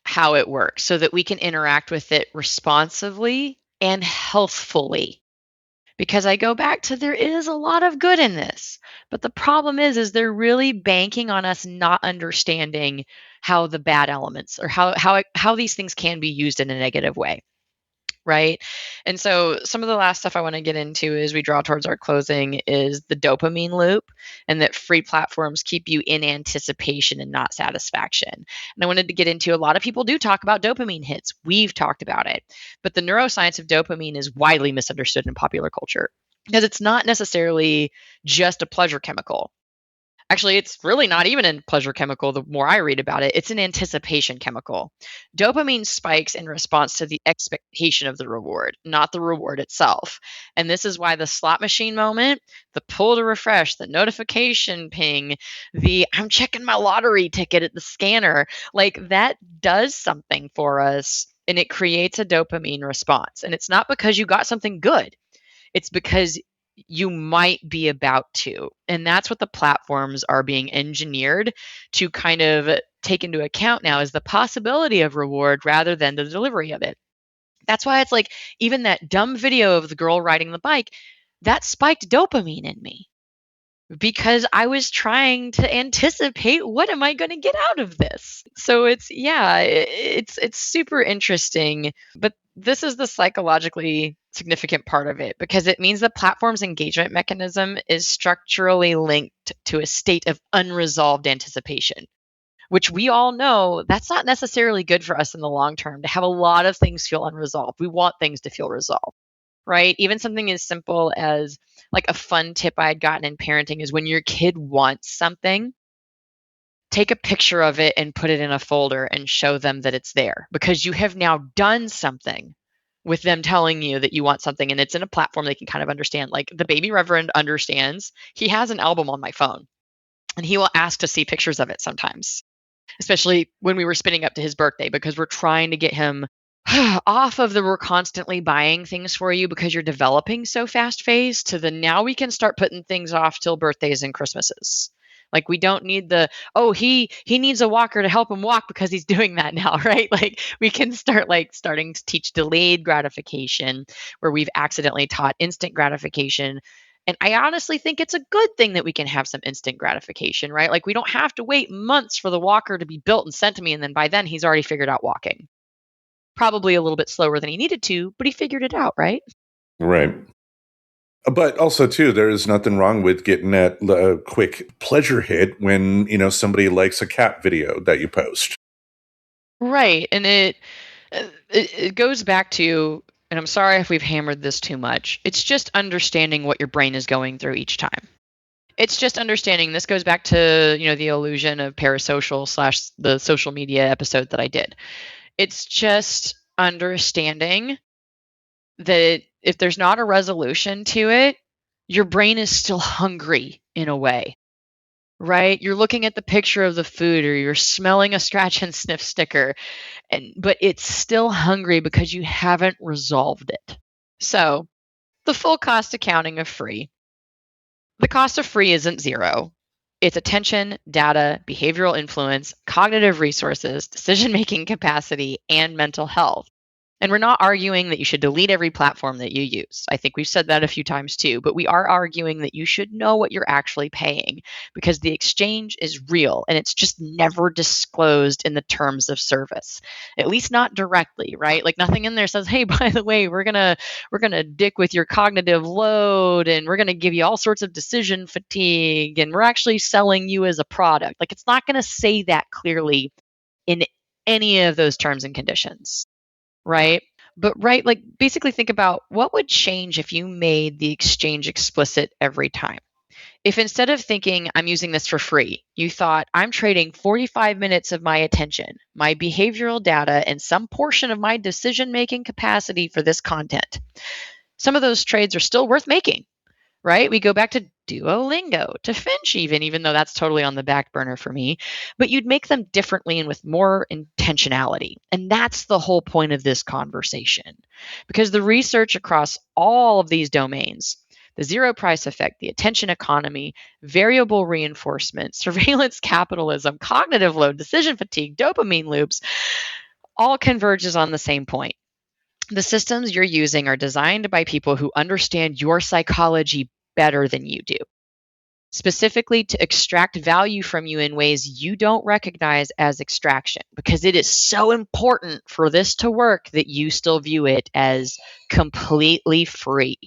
A: how it works so that we can interact with it responsively and healthfully. Because I go back to, there is a lot of good in this. But the problem is they're really banking on us not understanding how the bad elements or how these things can be used in a negative way. Right. And so some of the last stuff I want to get into as we draw towards our closing is the dopamine loop, and that free platforms keep you in anticipation and not satisfaction. And I wanted to get into, a lot of people do talk about dopamine hits. We've talked about it. But the neuroscience of dopamine is widely misunderstood in popular culture because it's not necessarily just a pleasure chemical. Actually, it's really not even a pleasure chemical. The more I read about it, it's an anticipation chemical. Dopamine spikes in response to the expectation of the reward, not the reward itself. And this is why the slot machine moment, the pull to refresh, the notification ping, the I'm checking my lottery ticket at the scanner, like that does something for us and it creates a dopamine response. And it's not because you got something good, it's because you might be about to. And that's what the platforms are being engineered to kind of take into account now, is the possibility of reward rather than the delivery of it. That's why it's like, even that dumb video of the girl riding the bike, that spiked dopamine in me because I was trying to anticipate, what am I going to get out of this? So it's super interesting, but this is the psychologically significant part of it, because it means the platform's engagement mechanism is structurally linked to a state of unresolved anticipation, which we all know that's not necessarily good for us in the long term, to have a lot of things feel unresolved. We want things to feel resolved, right? Even something as simple as, like, a fun tip I had gotten in parenting is, when your kid wants something, take a picture of it and put it in a folder and show them that it's there, because you have now done something with them telling you that you want something, and it's in a platform they can kind of understand. Like the baby Reverend understands. He has an album on my phone. And he will ask to see pictures of it sometimes, especially when we were spinning up to his birthday, because we're trying to get him off of the we're constantly buying things for you because you're developing so fast phase to the now we can start putting things off till birthdays and Christmases. Like we don't need the he needs a walker to help him walk because he's doing that now, right? Like we can start like starting to teach delayed gratification where we've accidentally taught instant gratification. And I honestly think it's a good thing that we can have some instant gratification, right? Like we don't have to wait months for the walker to be built and sent to me and then by then he's already figured out walking. Probably a little bit slower than he needed to, but he figured it out, right?
B: Right. But also, too, there is nothing wrong with getting that quick pleasure hit when, somebody likes a cat video that you post.
A: Right. And it goes back to, and I'm sorry if we've hammered this too much, it's just understanding what your brain is going through each time. It's just understanding. This goes back to, the illusion of parasocial / the social media episode that I did. It's just understanding that if there's not a resolution to it, your brain is still hungry in a way, right? You're looking at the picture of the food or you're smelling a scratch and sniff sticker, but it's still hungry because you haven't resolved it. So, the full cost accounting of free. The cost of free isn't zero. It's attention, data, behavioral influence, cognitive resources, decision making capacity, and mental health. And we're not arguing that you should delete every platform that you use. I think we've said that a few times too, but we are arguing that you should know what you're actually paying because the exchange is real and it's just never disclosed in the terms of service. At least not directly, right? Like nothing in there says, "Hey, by the way, we're going to dick with your cognitive load and we're going to give you all sorts of decision fatigue and we're actually selling you as a product." Like it's not going to say that clearly in any of those terms and conditions. Right? But right, like basically think about what would change if you made the exchange explicit every time. If instead of thinking, "I'm using this for free," you thought, "I'm trading 45 minutes of my attention, my behavioral data, and some portion of my decision making capacity for this content." Some of those trades are still worth making, right? We go back to Duolingo, to Finch, even though that's totally on the back burner for me. But you'd make them differently and with more intentionality. And that's the whole point of this conversation. Because the research across all of these domains, the zero price effect, the attention economy, variable reinforcement, surveillance capitalism, cognitive load, decision fatigue, dopamine loops, all converges on the same point. The systems you're using are designed by people who understand your psychology better than you do, specifically to extract value from you in ways you don't recognize as extraction, because it is so important for this to work that you still view it as completely free.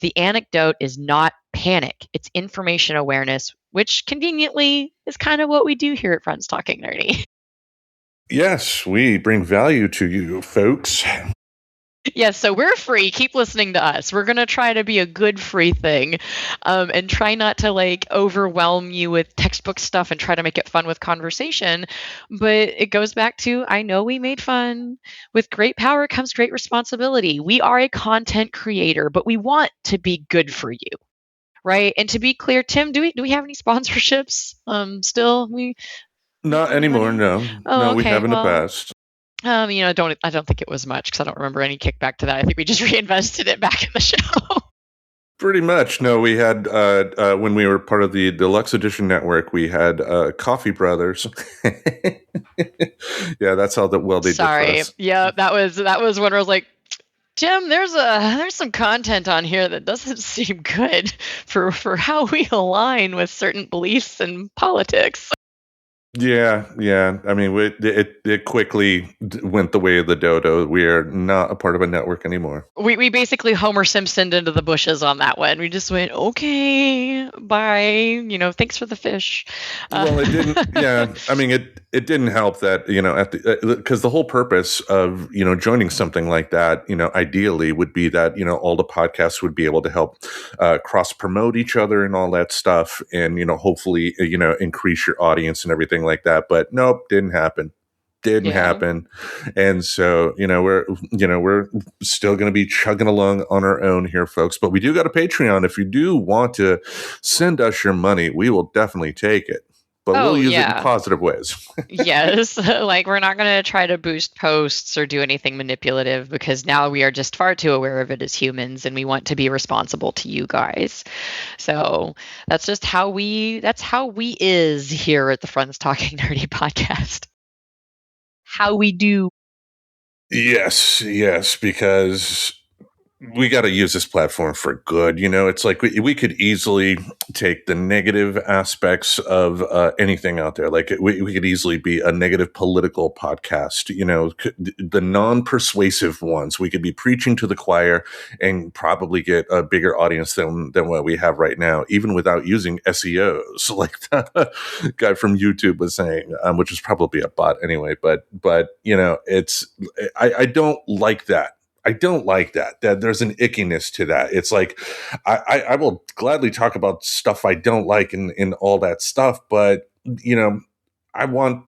A: The anecdote is not panic, it's information awareness, which conveniently is kind of what we do here at Friends Talking Nerdy.
B: Yes, we bring value to you, folks.
A: Yes, so we're free. Keep listening to us. We're going to try to be a good free thing and try not to like overwhelm you with textbook stuff and try to make it fun with conversation. But it goes back to, I know we made fun. With great power comes great responsibility. We are a content creator, but we want to be good for you. Right. And to be clear, Tim, do we have any sponsorships? Still, we make
B: Not
A: any
B: anymore,
A: money?
B: no.
A: Oh,
B: No, we
A: okay.
B: have in the
A: Well,
B: past.
A: I don't think it was much because I don't remember any kickback to that. I think we just reinvested it back in the show.
B: Pretty much. No, we had, when we were part of the Deluxe Edition Network, we had Coffee Brothers. Yeah, that's how well they did for
A: Sorry.
B: us.
A: Yeah, that was when I was like, Tim, there's some content on here that doesn't seem good for how we align with certain beliefs and politics.
B: Yeah. I mean, it quickly went the way of the dodo. We are not a part of a network anymore.
A: We basically Homer Simpsoned into the bushes on that one. We just went, okay, bye. Thanks for the fish.
B: Well, it didn't. Yeah, I mean, it didn't help that at the because the whole purpose of joining something like that ideally would be that all the podcasts would be able to help cross promote each other and all that stuff, and hopefully increase your audience and everything like that. But nope, didn't happen. Didn't
A: Yeah.
B: happen. And so, we're still going to be chugging along on our own here, folks. But we do got a Patreon. If you do want to send us your money, we will definitely take it. But we'll
A: Oh,
B: use it in
A: yeah.
B: positive ways.
A: Yes. Like, we're not going to try to boost posts or do anything manipulative because now we are just far too aware of it as humans and we want to be responsible to you guys. So that's just how we is here at the Friends Talking Nerdy podcast. How we do.
B: Yes, because we got to use this platform for good. It's like we could easily take the negative aspects of anything out there. Like we could easily be a negative political podcast, the non-persuasive ones. We could be preaching to the choir and probably get a bigger audience than what we have right now, even without using SEOs, like the guy from YouTube was saying, which is probably a bot anyway. But it's I don't like that. I don't like that. That there's an ickiness to that. It's like I will gladly talk about stuff I don't like and all that stuff, but I want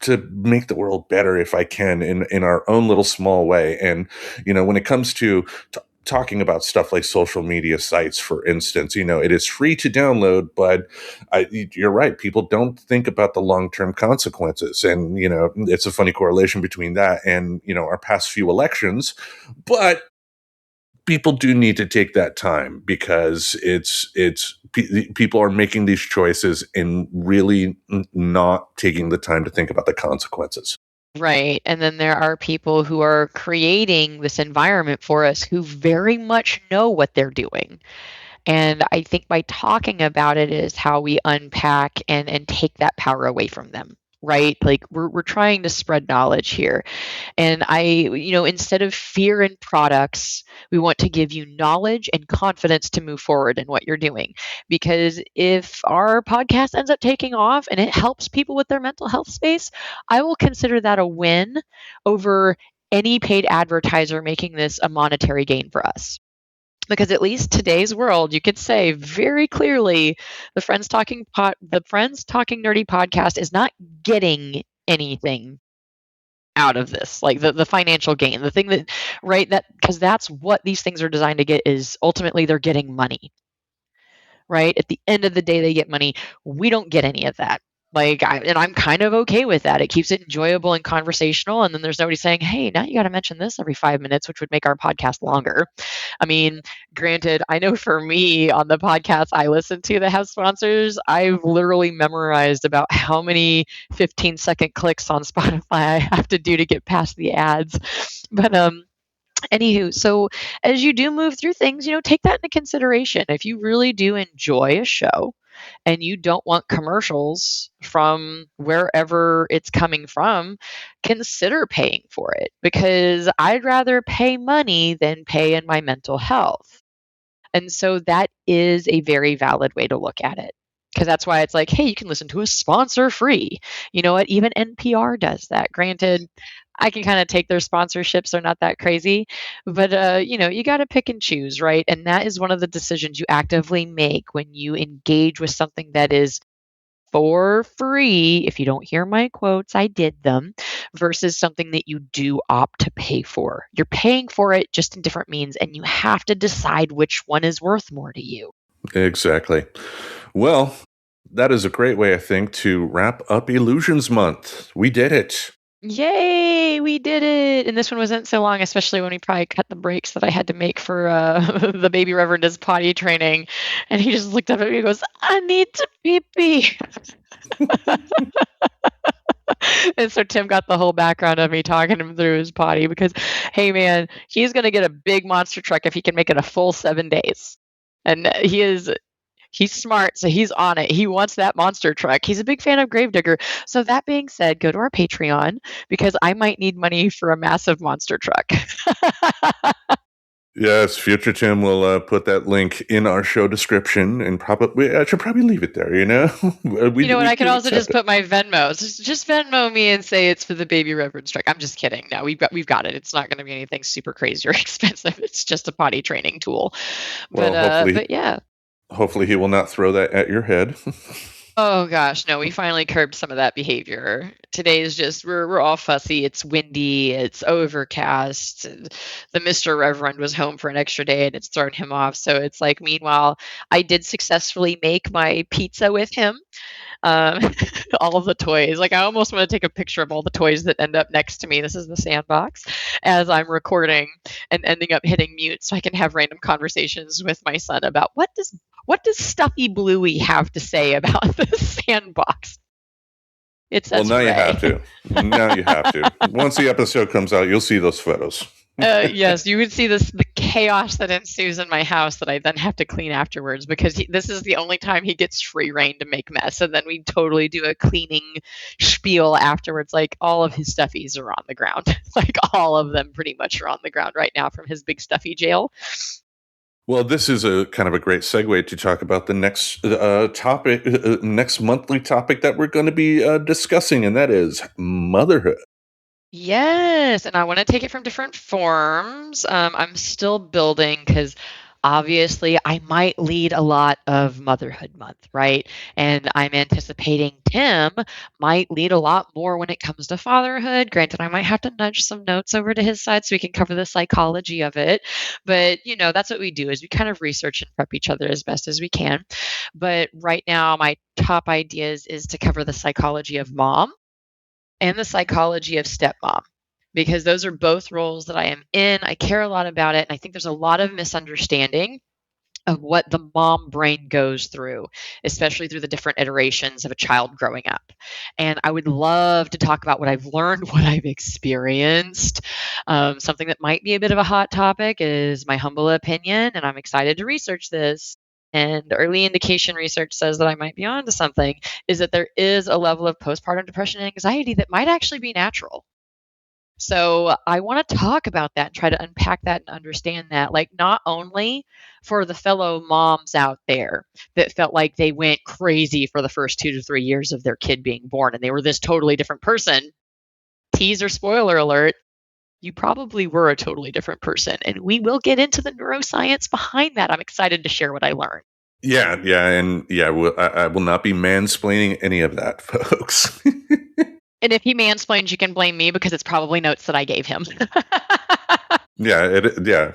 B: to make the world better if I can in our own little small way. And when it comes to talking about stuff like social media sites, for instance, it is free to download, but you're right. People don't think about the long-term consequences. And, it's a funny correlation between that and, our past few elections. But people do need to take that time because people are making these choices and really not taking the time to think about the consequences.
A: Right. And then there are people who are creating this environment for us who very much know what they're doing. And I think by talking about it is how we unpack and take that power away from them. Right? Like we're trying to spread knowledge here. And instead of fear in products, we want to give you knowledge and confidence to move forward in what you're doing. Because if our podcast ends up taking off and it helps people with their mental health space, I will consider that a win over any paid advertiser making this a monetary gain for us. Because at least today's world, you could say very clearly, the Friends Talking Nerdy podcast is not getting anything out of this, like the financial gain, the thing that, right, that because that's what these things are designed to get, is ultimately they're getting money, right? At the end of the day, they get money. We don't get any of that. And I'm kind of okay with that. It keeps it enjoyable and conversational. And then there's nobody saying, hey, now you got to mention this every 5 minutes, which would make our podcast longer. I mean, granted, I know for me on the podcasts I listen to that have sponsors, I've literally memorized about how many 15-second clicks on Spotify I have to do to get past the ads. But, anywho, so as you do move through things, take that into consideration. If you really do enjoy a show and you don't want commercials from wherever it's coming from, consider paying for it, because I'd rather pay money than pay in my mental health. And so that is a very valid way to look at it. Because that's why it's like, hey, you can listen to us sponsor free. You know what? Even NPR does that. Granted, I can kind of take their sponsorships, they're not that crazy. But, you got to pick and choose, right? And that is one of the decisions you actively make when you engage with something that is for free. If you don't hear my quotes, I did them, versus something that you do opt to pay for. You're paying for it just in different means, and you have to decide which one is worth more to you.
B: Exactly. Well, that is a great way, I think, to wrap up Illusions Month. We did it.
A: Yay, we did it. And this one wasn't so long, especially when we probably cut the breaks that I had to make for the baby Reverend is potty training. And he just looked up at me and goes, I need to pee pee. And so Tim got the whole background of me talking him through his potty because, hey, man, he's going to get a big monster truck if he can make it a full 7 days. And he's smart, so he's on it. He wants that monster truck. He's a big fan of Gravedigger. So that being said, go to our Patreon because I might need money for a massive monster truck.
B: Yes, future Tim will put that link in our show description, and probably I should probably leave it there.
A: You know what? I could
B: do
A: also
B: accept
A: just put my Venmo. Just Venmo me and say it's for the baby Reverend truck. I'm just kidding. No, we've got it. It's not going to be anything super crazy or expensive. It's just a potty training tool.
B: Well, hopefully,
A: But yeah.
B: hopefully he will not throw that at your head.
A: Oh gosh, no, we finally curbed some of that behavior. Today is just we're all fussy. It's windy, it's overcast. And the Mr. Reverend was home for an extra day and it's thrown him off. So it's like meanwhile, I did successfully make my pizza with him. Um, all of the toys. Like I almost want to take a picture of all the toys that end up next to me. This is the sandbox as I'm recording and ending up hitting mute so I can have random conversations with my son about what does Stuffy Bluey have to say about the sandbox? It
B: Well,
A: says
B: now you
A: hooray.
B: have to. Now you have to. Once the episode comes out, you'll see those photos.
A: Yes, you would see the chaos that ensues in my house that I then have to clean afterwards because this is the only time he gets free reign to make mess, and then we totally do a cleaning spiel afterwards. Like all of his stuffies are on the ground, like all of them pretty much are on the ground right now from his big stuffy jail.
B: Well, this is a kind of a great segue to talk about the next topic, next monthly topic that we're going to be discussing, and that is motherhood.
A: Yes, and I want to take it from different forms. I'm still building because obviously I might lead a lot of Motherhood Month, right? And I'm anticipating Tim might lead a lot more when it comes to fatherhood. Granted, I might have to nudge some notes over to his side so we can cover the psychology of it. But that's what we do is we kind of research and prep each other as best as we can. But right now, my top ideas is to cover the psychology of mom and the psychology of stepmom because those are both roles that I am in. I care a lot about it. And I think there's a lot of misunderstanding of what the mom brain goes through, especially through the different iterations of a child growing up. And I would love to talk about what I've learned, what I've experienced. Something that might be a bit of a hot topic is my humble opinion, and I'm excited to research this. And early indication research says that I might be onto something is that there is a level of postpartum depression and anxiety that might actually be natural. So I want to talk about that and try to unpack that and understand that, like, not only for the fellow moms out there that felt like they went crazy for the first 2 to 3 years of their kid being born and they were this totally different person. Teaser spoiler alert. You probably were a totally different person. And we will get into the neuroscience behind that. I'm excited to share what I learned.
B: I will not be mansplaining any of that, folks.
A: And if he mansplains, you can blame me because it's probably notes that I gave him.
B: Yeah.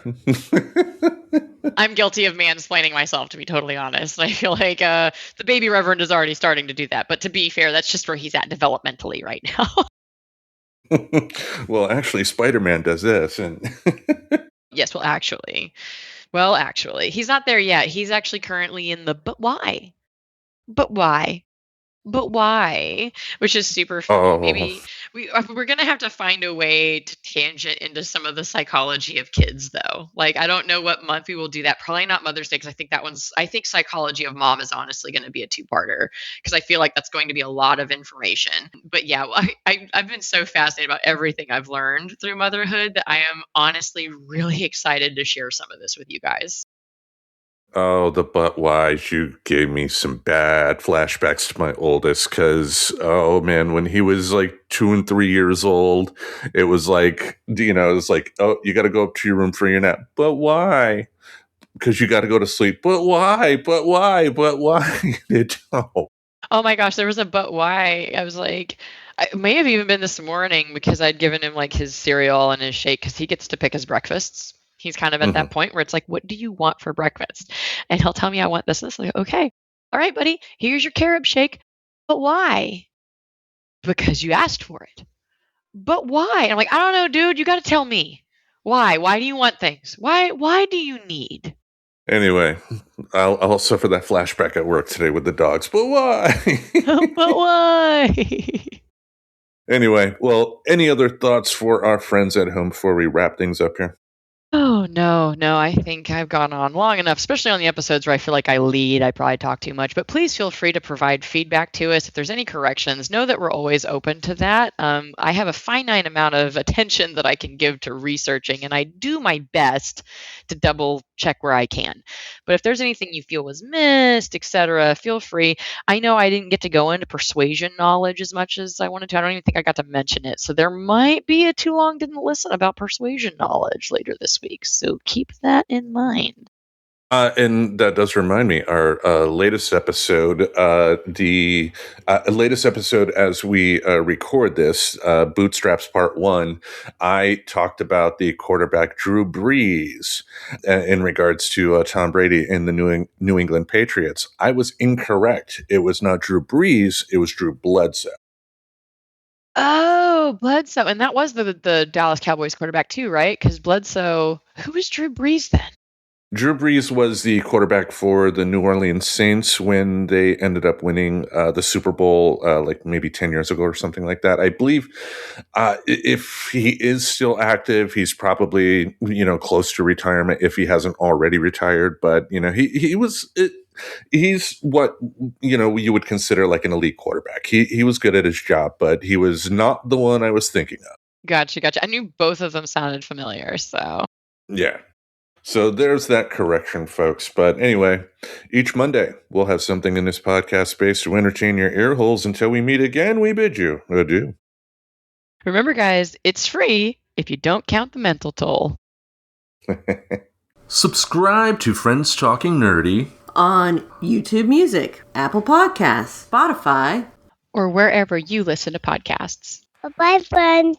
A: I'm guilty of mansplaining myself, to be totally honest. I feel like the baby Reverend is already starting to do that. But to be fair, that's just where he's at developmentally right now.
B: Well, actually, Spider-Man does this, and
A: Yes, he's not there yet. He's actually currently in the but why? But why? But why? Which is super funny.
B: oh,
A: Maybe we're gonna have to find a way to tangent into some of the psychology of kids, though. Like, I don't know what month we will do that. Probably not Mother's Day, because I think psychology of mom is honestly going to be a two-parter because I feel like that's going to be a lot of information. But yeah, I've been so fascinated about everything I've learned through motherhood that I am honestly really excited to share some of this with you guys.
B: oh, the but whys. You gave me some bad flashbacks to my oldest because, oh man, when he was like 2 and 3 years old, it was like, oh, you got to go up to your room for your nap. But why? Because you got to go to sleep. But why? But why? But why? Oh.
A: Oh my gosh, there was a but why. I was like, it may have even been this morning because I'd given him like his cereal and his shake because he gets to pick his breakfasts. He's kind of at that
B: Mhm.
A: point where it's like, what do you want for breakfast? And he'll tell me I want this. And it's like, okay, all right, buddy, here's your carob shake. But why? Because you asked for it. But why? And I'm like, I don't know, dude. You got to tell me why. Why do you want things? Why do you need?
B: Anyway, I'll suffer that flashback at work today with the dogs. But why?
A: But why?
B: Anyway, well, any other thoughts for our friends at home before we wrap things up here?
A: Oh, no. I think I've gone on long enough, especially on the episodes where I feel like I lead. I probably talk too much, but please feel free to provide feedback to us. If there's any corrections, know that we're always open to that. I have a finite amount of attention that I can give to researching, and I do my best to double check where I can. But if there's anything you feel was missed, etc., feel free. I know I didn't get to go into persuasion knowledge as much as I wanted to. I don't even think I got to mention it. So there might be a too long didn't listen about persuasion knowledge later this week. So keep that in mind.
B: And that does remind me, our latest episode, the latest episode as we record this, Bootstraps Part 1, I talked about the quarterback Drew Brees in regards to Tom Brady and the New England Patriots. I was incorrect. It was not Drew Brees, it was Drew Bledsoe.
A: Oh, Bledsoe. And that was the Dallas Cowboys quarterback too, right? Because Bledsoe, who was Drew Brees then?
B: Drew Brees was the quarterback for the New Orleans Saints when they ended up winning the Super Bowl, like maybe 10 years ago or something like that. I believe if he is still active, he's probably, close to retirement if he hasn't already retired. But, he's what, you would consider like an elite quarterback. He was good at his job, but he was not the one I was thinking of.
A: Gotcha. I knew both of them sounded familiar, so.
B: Yeah. So there's that correction, folks. But anyway, each Monday we'll have something in this podcast space to entertain your ear holes. Until we meet again, we bid you adieu.
A: Remember, guys, it's free if you don't count the mental toll.
C: Subscribe to Friends Talking Nerdy
D: on YouTube Music, Apple Podcasts, Spotify,
A: or wherever you listen to podcasts.
E: Bye, friends.